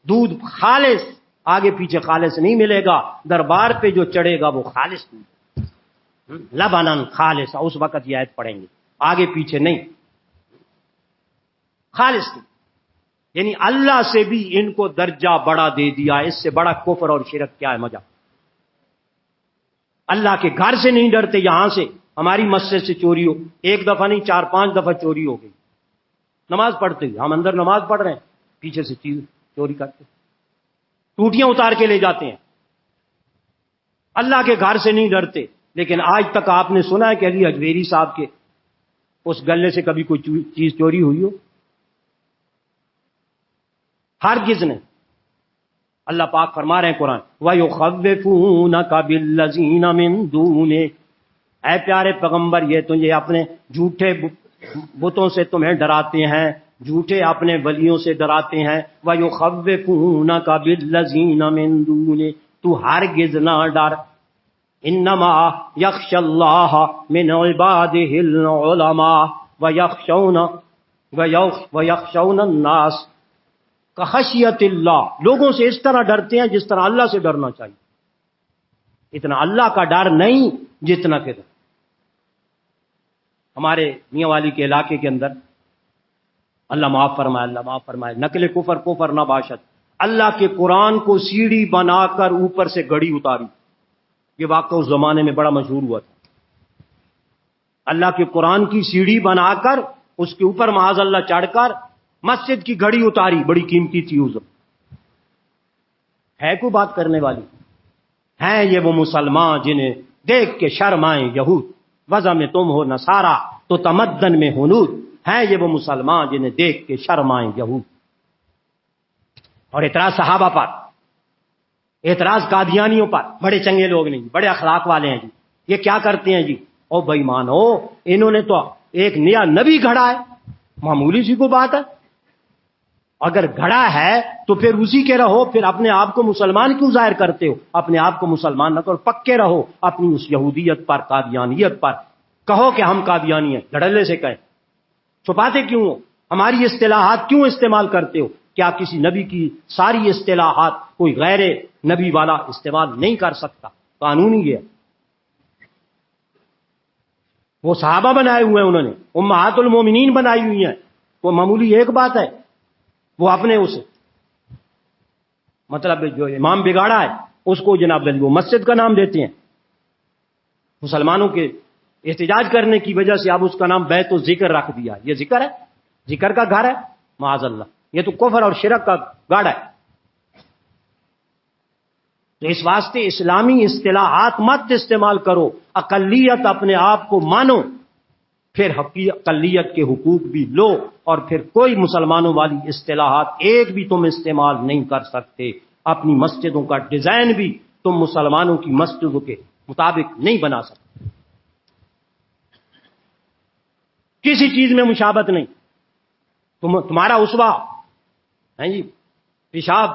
دودھ خالص، آگے پیچھے خالص نہیں ملے گا، دربار پہ جو چڑھے گا وہ خالص نہیں، لبنان خالص، اس وقت یہ آیت پڑھیں گے، آگے پیچھے نہیں، خالص نہیں۔ یعنی اللہ سے بھی ان کو درجہ بڑا دے دیا، اس سے بڑا کفر اور شرک کیا ہے مزہ؟ اللہ کے گھر سے نہیں ڈرتے، یہاں سے ہماری مسجد سے چوری ہو، ایک دفعہ نہیں 4-5 دفعہ چوری ہو گئی، نماز پڑھتے ہم اندر نماز پڑھ رہے ہیں، پیچھے سے چیز چوری کرتے، ٹوٹیاں اتار کے لے جاتے ہیں۔ اللہ کے گھر سے نہیں ڈرتے، لیکن آج تک آپ نے سنا ہے کہ علی اجمیری صاحب کے اس گلے سے کبھی کوئی چیز چوری ہوئی ہو؟ ہرگز نہیں۔ اللہ پاک فرما رہے ہیں قرآن، وَيُخَوِّفُونَكَ بِالَّذِينَ مِن دُونِهِ، اے پیارے پیغمبر یہ تجھے اپنے جھوٹے بتوں سے تمہیں ڈراتے ہیں، جھوٹے اپنے ولیوں سے ڈراتے ہیں۔ وَيُخَوِّفُونَكَ بِالَّذِينَ مِن دُونِهِ، تو ہرگز نہ ڈر، انما یخشى اللہ من عباده العلماء ویخشون الناس کخشیت اللہ، لوگوں سے اس طرح ڈرتے ہیں جس طرح اللہ سے ڈرنا چاہیے، اتنا اللہ کا ڈر نہیں جتنا کہ ہمارے میاں والی کے علاقے کے اندر، اللہ معاف فرمائے، اللہ معاف فرمائے، نقل کفر کفر نہ باشد، اللہ کے قرآن کو سیڑھی بنا کر اوپر سے گڑی اتاری، یہ واقعہ اس زمانے میں بڑا مشہور ہوا تھا۔ اللہ کے قرآن کی سیڑھی بنا کر اس کے اوپر معاذ اللہ چڑھ کر مسجد کی گھڑی اتاری، بڑی قیمتی تھی اس وقت۔ ہے کوئی بات کرنے والی؟ ہیں یہ وہ مسلمان جنہیں دیکھ کے شرم آئیں یہود، وضع میں تم ہو نصارا تو تمدن میں ہنود، ہیں یہ وہ مسلمان جنہیں دیکھ کے شرم آئیں یہود۔ اور اعتراض صحابہ پر، اعتراض قادیانیوں پر، بڑے چنگے لوگ نہیں، بڑے اخلاق والے ہیں جی، یہ کیا کرتے ہیں جی؟ او بے ایمانو، انہوں نے تو ایک نیا نبی گھڑا ہے، معمولی سی کو بات ہے، اگر گھڑا ہے تو پھر اسی کے رہو، پھر اپنے آپ کو مسلمان کیوں ظاہر کرتے ہو؟ اپنے آپ کو مسلمان نہ کرو، پکے رہو اپنی اس یہودیت پر، قادیانیت پر، کہو کہ ہم قادیانی ہیں، دھڑلے سے کہیں، چھپاتے کیوں ہو؟ ہماری اصطلاحات کیوں استعمال کرتے ہو؟ کیا کسی نبی کی ساری اصطلاحات کوئی غیر نبی والا استعمال نہیں کر سکتا؟ قانونی یہ ہے، وہ صحابہ بنائے ہوئے ہیں، انہوں نے امہات المومنین بنائی ہوئی ہیں، وہ معمولی ایک بات ہے، وہ اپنے اس مطلب جو امام بگاڑا ہے اس کو جناب وہ مسجد کا نام دیتے ہیں، مسلمانوں کے احتجاج کرنے کی وجہ سے اب اس کا نام بیت الذکر رکھ دیا، یہ ذکر ہے، ذکر کا گھر ہے، معاذ اللہ، یہ تو کفر اور شرک کا گاڑ ہے۔ تو اس واسطے اسلامی اصطلاحات مت استعمال کرو، اقلیت اپنے آپ کو مانو، پھر اقلیت کے حقوق بھی لو، اور پھر کوئی مسلمانوں والی اصطلاحات ایک بھی تم استعمال نہیں کر سکتے، اپنی مسجدوں کا ڈیزائن بھی تم مسلمانوں کی مسجدوں کے مطابق نہیں بنا سکتے، کسی چیز میں مشابہت نہیں۔ تمہارا اسوہ ہیں جی پیشاب،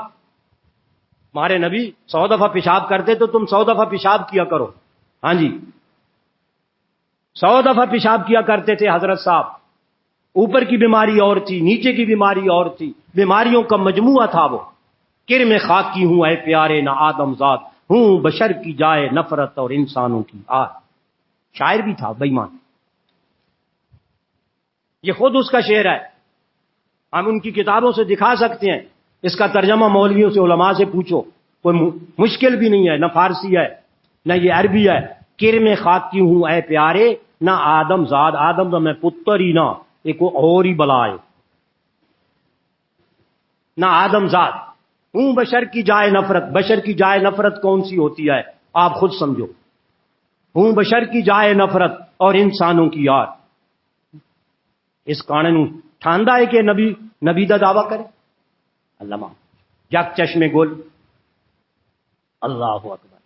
ہمارے نبی 100 دفعہ پیشاب کرتے تو تم 100 دفعہ پیشاب کیا کرو، ہاں جی 100 دفعہ پیشاب کیا کرتے تھے حضرت صاحب، اوپر کی بیماری اور تھی، نیچے کی بیماری اور تھی، بیماریوں کا مجموعہ تھا وہ۔ کرم خاک کی ہوں اے پیارے نہ آدم ذات، ہوں بشر کی جائے نفرت اور انسانوں کی آہ، شاعر بھی تھا بے ایمان، یہ خود اس کا شعر ہے، ہم ان کی کتابوں سے دکھا سکتے ہیں، اس کا ترجمہ مولویوں سے علماء سے پوچھو، کوئی مشکل بھی نہیں ہے، نہ فارسی ہے نہ یہ عربی ہے۔ کرم خاک کی ہوں اے پیارے نہ آدم زاد، آدم تو میں پتر ہی نہ ایک اور ہی بلا ہے، نہ آدم زاد، ہوں بشر کی جائے نفرت، بشر کی جائے نفرت کون سی ہوتی ہے آپ خود سمجھو، ہوں بشر کی جائے نفرت اور انسانوں کی یاد۔ اس قانون ٹھاندا ہے کہ نبی دا دعویٰ کرے، اللہ ماں یک چشم گل، اللہ اکبر،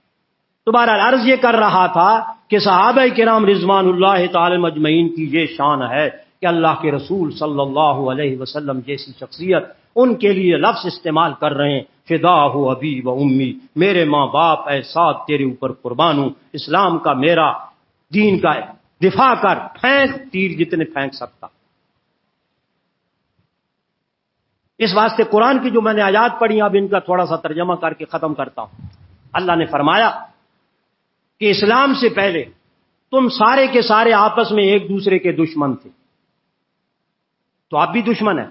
تو بہرحال عرض یہ کر رہا تھا کہ صحابہ کرام رضوان اللہ تعالی مجمعین کی یہ شان ہے کہ اللہ کے رسول صلی اللہ علیہ وسلم جیسی شخصیت ان کے لیے لفظ استعمال کر رہے ہیں، فداہ ابی و امی، میرے ماں باپ اے ساتھ تیرے اوپر قربان ہوں، اسلام کا میرا دین کا دفاع کر، پھینک تیر جتنے پھینک سکتا۔ اس واسطے قرآن کی جو میں نے آیات پڑھی اب ان کا تھوڑا سا ترجمہ کر کے ختم کرتا ہوں۔ اللہ نے فرمایا کہ اسلام سے پہلے تم سارے کے سارے آپس میں ایک دوسرے کے دشمن تھے، تو آپ بھی دشمن ہیں۔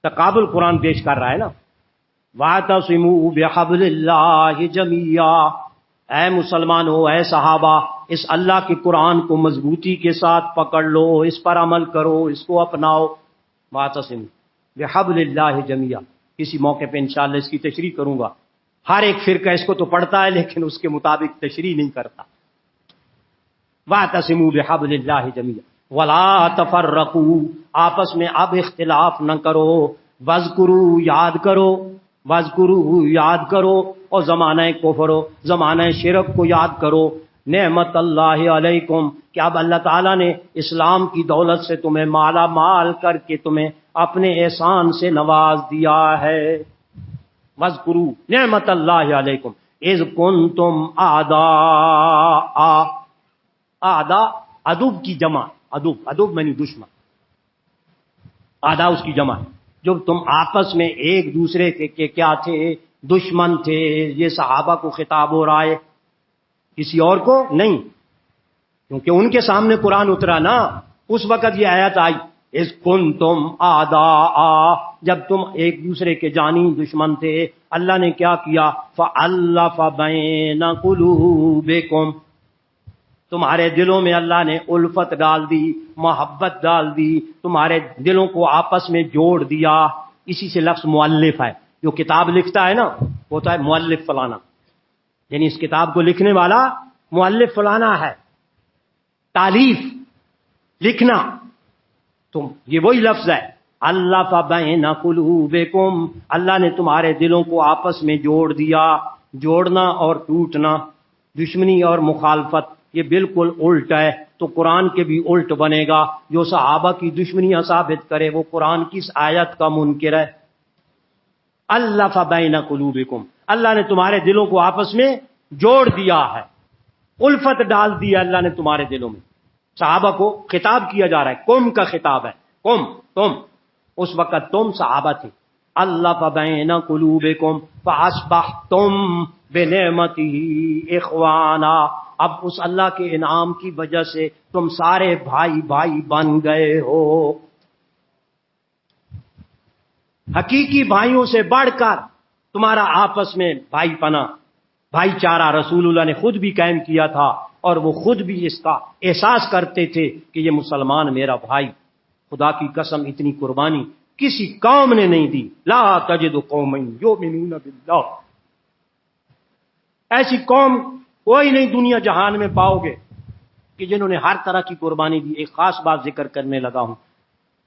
تقابل قرآن پیش کر رہا ہے نا، وَاعْتَصِمُوا بِحَبْلِ اللَّهِ جَمِيعًا، اے مسلمانوں، اے صحابہ، اس اللہ کے قرآن کو مضبوطی کے ساتھ پکڑ لو، اس پر عمل کرو، اس کو اپناؤ۔ وَاعْتَصِمُوا بِحَبْلِ اللَّهِ جَمِيعًا، کسی موقع پہ انشاءاللہ اس کی تشریح کروں گا۔ ہر ایک فرقہ اس کو تو پڑھتا ہے لیکن اس کے مطابق تشریح نہیں کرتا۔ وَاعْتَصِمُوا بِحَبْلِ اللَّهِ جَمِيعًا وَلَا تَفَرَّقُوا، آپس میں اب اختلاف نہ کرو، وَاذْكُرُوا، یاد کرو، وَاذْكُرُوا، یاد کرو، اور زمانہ کفر و زمانہ شرک کو یاد کرو، نعمت اللہ علیکم، کہ اب اللہ تعالیٰ نے اسلام کی دولت سے تمہیں مالا مال کر کے تمہیں اپنے احسان سے نواز دیا ہے۔ وَاذْكُرُوا نعمت اللہ علیکم اذ کنتم اعداء، اعداء عدو کی جمع، عدو میں نہیں دشمن، اعداء اس کی جمع ہے، جب تم آپس میں ایک دوسرے کے کیا تھے، دشمن تھے۔ یہ صحابہ کو خطاب ہو رہا ہے، کسی اور کو نہیں، کیونکہ ان کے سامنے قرآن اترا نا، اس وقت یہ آیت آئی اذ کنتم اعداء، جب تم ایک دوسرے کے جانی دشمن تھے، اللہ نے کیا کیا، فألف بین قلوبکم، تمہارے دلوں میں اللہ نے الفت ڈال دی، محبت ڈال دی، تمہارے دلوں کو آپس میں جوڑ دیا۔ اسی سے لفظ مؤلف ہے، جو کتاب لکھتا ہے نا ہوتا ہے مؤلف فلانا، یعنی اس کتاب کو لکھنے والا مؤلف فلانا ہے، تالیف لکھنا، تو یہ وہی لفظ ہے الف بین قلوبکم، اللہ نے تمہارے دلوں کو آپس میں جوڑ دیا۔ جوڑنا اور ٹوٹنا، دشمنی اور مخالفت، یہ بالکل الٹ ہے، تو قرآن کے بھی الٹ بنے گا۔ جو صحابہ کی دشمنیاں ثابت کرے وہ قرآن کی اس آیت کا منکر ہے۔ الف بین قلوبکم، اللہ نے تمہارے دلوں کو آپس میں جوڑ دیا ہے، الفت ڈال دیا اللہ نے تمہارے دلوں میں۔ صحابہ کو خطاب کیا جا رہا ہے، قوم کا خطاب ہے، قوم، تم، اس وقت تم صحابہ تھے۔ الف بین قلوبکم فاصبحتم بنعمتہ اخوانا، اب اس اللہ کے انعام کی وجہ سے تم سارے بھائی بھائی بن گئے ہو۔ حقیقی بھائیوں سے بڑھ کر تمہارا آپس میں بھائی پنا، بھائی چارہ رسول اللہ نے خود بھی قائم کیا تھا، اور وہ خود بھی اس کا احساس کرتے تھے کہ یہ مسلمان میرا بھائی۔ خدا کی قسم اتنی قربانی کسی قوم نے نہیں دی۔ لا تجد قوما یؤمنون باللہ، ایسی قوم کوئی نہیں دنیا جہان میں پاؤ گے کہ جنہوں نے ہر طرح کی قربانی دی۔ ایک خاص بات ذکر کرنے لگا ہوں،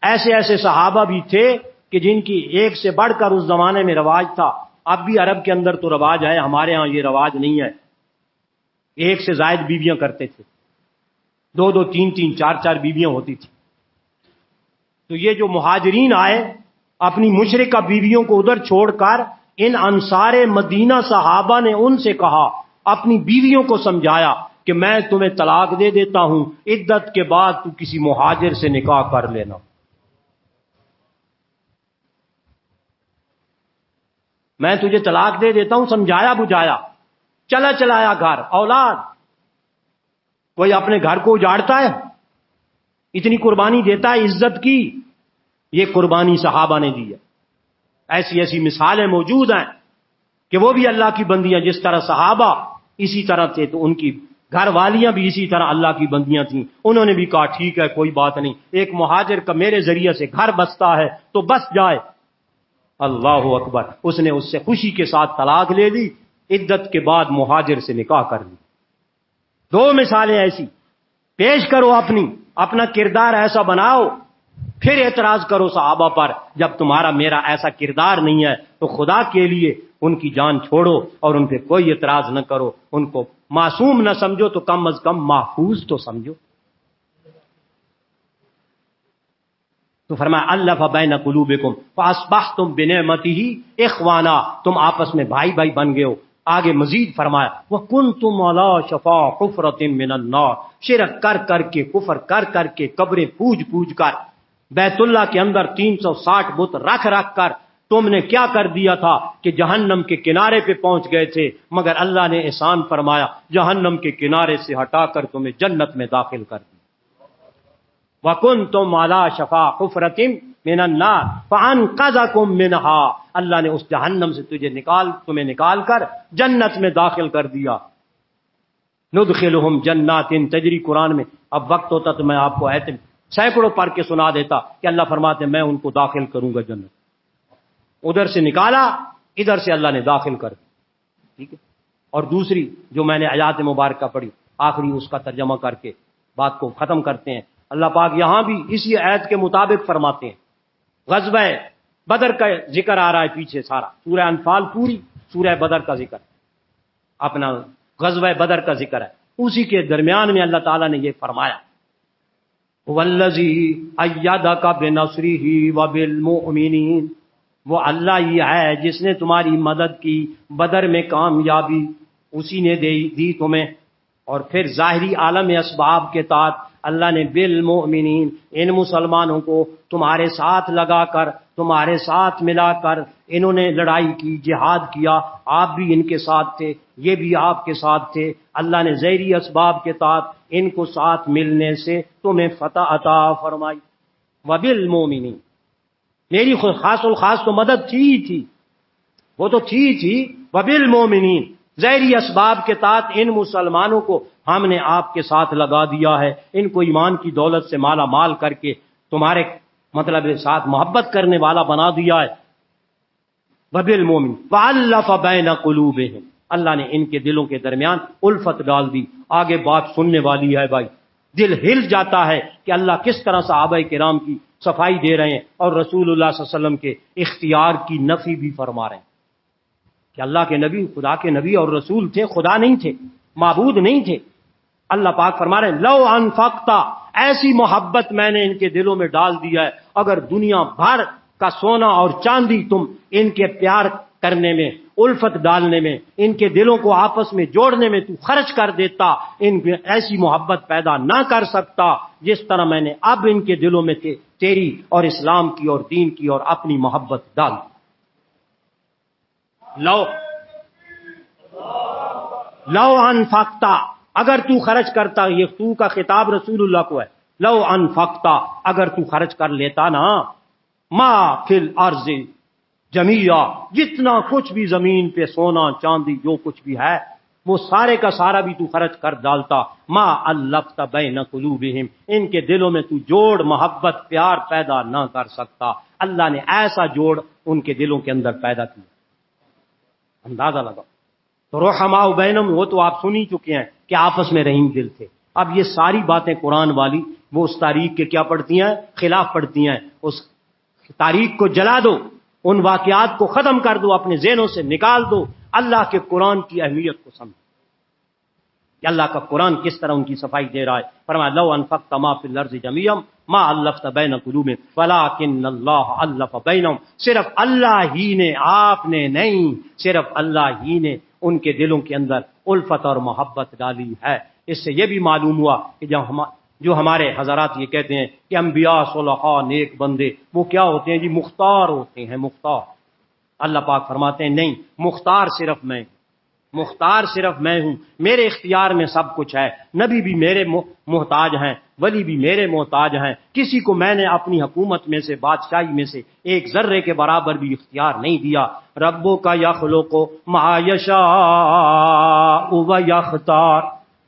ایسے ایسے صحابہ بھی تھے کہ جن کی ایک سے بڑھ کر اس زمانے میں رواج تھا۔ اب بھی عرب کے اندر تو رواج ہے، ہمارے ہاں یہ رواج نہیں ہے، ایک سے زائد بیویاں کرتے تھے، دو دو تین تین چار چار بیویاں ہوتی تھی۔ تو یہ جو مہاجرین آئے اپنی مشرکہ بیویوں کو ادھر چھوڑ کر، ان انصار مدینہ صحابہ نے ان سے کہا، اپنی بیویوں کو سمجھایا کہ میں تمہیں طلاق دے دیتا ہوں، عدت کے بعد تو کسی مہاجر سے نکاح کر لینا۔ میں تجھے طلاق دے دیتا ہوں، سمجھایا بجھایا، چلا چلایا گھر، اولاد۔ کوئی اپنے گھر کو اجاڑتا ہے؟ اتنی قربانی دیتا ہے عزت کی؟ یہ قربانی صحابہ نے دی ہے۔ ایسی ایسی مثالیں موجود ہیں کہ وہ بھی اللہ کی بندیاں، جس طرح صحابہ اسی طرح تھے تو ان کی گھر والیاں بھی اسی طرح اللہ کی بندیاں تھیں۔ انہوں نے بھی کہا ٹھیک ہے کوئی بات نہیں، ایک مہاجر کا میرے ذریعے سے گھر بستا ہے تو بس جائے۔ اللہ اکبر، اس نے اس سے خوشی کے ساتھ طلاق لے لی، عدت کے بعد مہاجر سے نکاح کر لی۔ دو مثالیں ایسی پیش کرو، اپنا کردار ایسا بناؤ پھر اعتراض کرو صحابہ پر جب تمہارا میرا ایسا کردار نہیں ہے تو خدا کے لیے ان کی جان چھوڑو اور ان پہ کوئی اعتراض نہ کرو، ان کو معصوم نہ سمجھو تو کم از کم محفوظ تو سمجھو۔ تو فرمایا الف بین قلوبکم فاصبحتم بنعمتہ اخوانا، تم آپس میں بھائی بھائی بن گئے ہو۔ آگے مزید فرمایا وکنتم علی شفا حفرۃ من النار، شرک کر کر کے، کفر کر کر کے، قبریں پوج پوج کر، بیت اللہ کے اندر 360 بت رکھ رکھ کر تم نے کیا کر دیا تھا کہ جہنم کے کنارے پہ پہنچ گئے تھے، مگر اللہ نے احسان فرمایا جہنم کے کنارے سے ہٹا کر تمہیں جنت میں داخل کر دیا۔ وَكُنْتُمْ عَلَى شَفَا حُفْرَةٍ مِنَ النَّارِ فَأَنْقَذَكُم مِّنْهَا، اللہ نے اس جہنم سے تمہیں نکال کر جنت میں داخل کر دیا۔ نُدْخِلُهُمْ جَنَّاتٍ تجری، قرآن میں اب وقت ہوتا تو میں آپ کو آیتیں سینکڑوں پڑھ کے سنا دیتا کہ اللہ فرماتے ہیں میں ان کو داخل کروں گا جنت، ادھر سے نکالا ادھر سے اللہ نے داخل کر دیا، ٹھیک ہے۔ اور دوسری جو میں نے آیات مبارکہ پڑھی آخری اس کا ترجمہ کر کے بات کو ختم کرتے ہیں، اللہ پاک یہاں بھی اسی آیت کے مطابق فرماتے ہیں۔ غزوہ بدر کا ذکر آ رہا ہے پیچھے، سارا سورہ انفال پوری سورہ بدر کا ذکر، اپنا غزوہ بدر کا ذکر ہے، اسی کے درمیان میں اللہ تعالیٰ نے یہ فرمایا والذی ایدک بنصرہ وبالمؤمنین، وہ اللہ ہی ہے جس نے تمہاری مدد کی بدر میں، کامیابی اسی نے دی تمہیں۔ اور پھر ظاہری عالم اسباب کے تحت اللہ نے بالمؤمنین، ان مسلمانوں کو تمہارے ساتھ لگا کر، تمہارے ساتھ ملا کر انہوں نے لڑائی کی، جہاد کیا، آپ بھی ان کے ساتھ تھے، یہ بھی آپ کے ساتھ تھے، اللہ نے ظاہری اسباب کے تحت ان کو ساتھ ملنے سے تمہیں فتح عطا فرمائی۔ وبالمؤمنین، میری خاص الخاص تو مدد تھی ہی تھی، وہ تو تھی وبالمؤمنین، ظاہری اسباب کے تحت ان مسلمانوں کو ہم نے آپ کے ساتھ لگا دیا ہے، ان کو ایمان کی دولت سے مالا مال کر کے تمہارے مطلب ساتھ محبت کرنے والا بنا دیا ہے۔ وبالمؤمن وَأَلَّفَ بَيْنَ قُلُوبِهِمْ، اللہ نے ان کے دلوں کے درمیان الفت ڈال دی۔ آگے بات سننے والی ہے بھائی، دل ہل جاتا ہے کہ اللہ کس طرح صحابہ کرام کی صفائی دے رہے ہیں اور رسول اللہ صلی اللہ علیہ وسلم کے اختیار کی نفی بھی فرما رہے ہیں کہ اللہ کے نبی خدا کے نبی اور رسول تھے، خدا نہیں تھے، معبود نہیں تھے۔ اللہ پاک فرما رہے ہیں لو انفقتا، ایسی محبت میں نے ان کے دلوں میں ڈال دیا ہے، اگر دنیا بھر کا سونا اور چاندی تم ان کے پیار کرنے میں، الفت ڈالنے میں، ان کے دلوں کو آپس میں جوڑنے میں تو خرچ کر دیتا، ان میں ایسی محبت پیدا نہ کر سکتا جس طرح میں نے اب ان کے دلوں میں تیری اور اسلام کی اور دین کی اور اپنی محبت ڈال دی۔ لو انفقتا، اگر تو خرچ کرتا، یہ تو کا خطاب رسول اللہ کو ہے، لو انفقتا، اگر تو خرچ کر لیتا نا، ما فی الارض جمیعا، جتنا کچھ بھی زمین پہ سونا چاندی جو کچھ بھی ہے وہ سارے کا سارا بھی تو خرچ کر ڈالتا، ما الفت بین قلوبہم، ان کے دلوں میں تو جوڑ محبت پیار پیدا نہ کر سکتا۔ اللہ نے ایسا جوڑ ان کے دلوں کے اندر پیدا کیا، اندازہ لگا۔ تو رحماء بینہم، وہ تو آپ سن ہی چکے ہیں کہ آپس میں رحیم دل تھے۔ اب یہ ساری باتیں قرآن والی وہ اس تاریخ کے کیا پڑھتی ہیں؟ خلاف پڑھتی ہیں۔ اس تاریخ کو جلا دو، ان واقعات کو ختم کر دو، اپنے ذہنوں سے نکال دو، اللہ کے قرآن کی اہمیت کو سمجھو کہ اللہ کا قرآن کس طرح ان کی صفائی دے رہا ہے۔ فرمایا لو انفقت ما فی الارض جمیعا ما الفت بین قلوبہم ولکن اللہ الف بینہم، صرف اللہ ہی نے، آپ نے نہیں، صرف اللہ ہی نے ان کے دلوں کے اندر الفت اور محبت ڈالی ہے۔ اس سے یہ بھی معلوم ہوا کہ جو ہمارے حضرات یہ کہتے ہیں کہ انبیاء صلحاء نیک بندے وہ کیا ہوتے ہیں جی؟ مختار ہوتے ہیں، مختار۔ اللہ پاک فرماتے ہیں نہیں، مختار صرف میں، مختار صرف میں ہوں، میرے اختیار میں سب کچھ ہے۔ نبی بھی میرے محتاج ہیں، ولی بھی میرے محتاج ہیں، کسی کو میں نے اپنی حکومت میں سے، بادشاہی میں سے ایک ذرے کے برابر بھی اختیار نہیں دیا۔ ربو کا یخلق ما یشاء و یختار،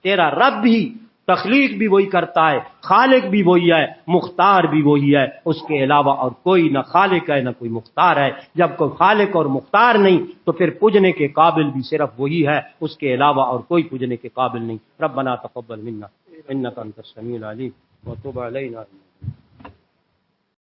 تیرا رب بھی تخلیق بھی وہی کرتا ہے، خالق بھی وہی ہے، مختار بھی وہی ہے، اس کے علاوہ اور کوئی نہ خالق ہے نہ کوئی مختار ہے۔ جب کوئی خالق اور مختار نہیں تو پھر پوجنے کے قابل بھی صرف وہی ہے، اس کے علاوہ اور کوئی پوجنے کے قابل نہیں۔ ربنا تقبل منا انک انت السمیع العلیم وتب علینا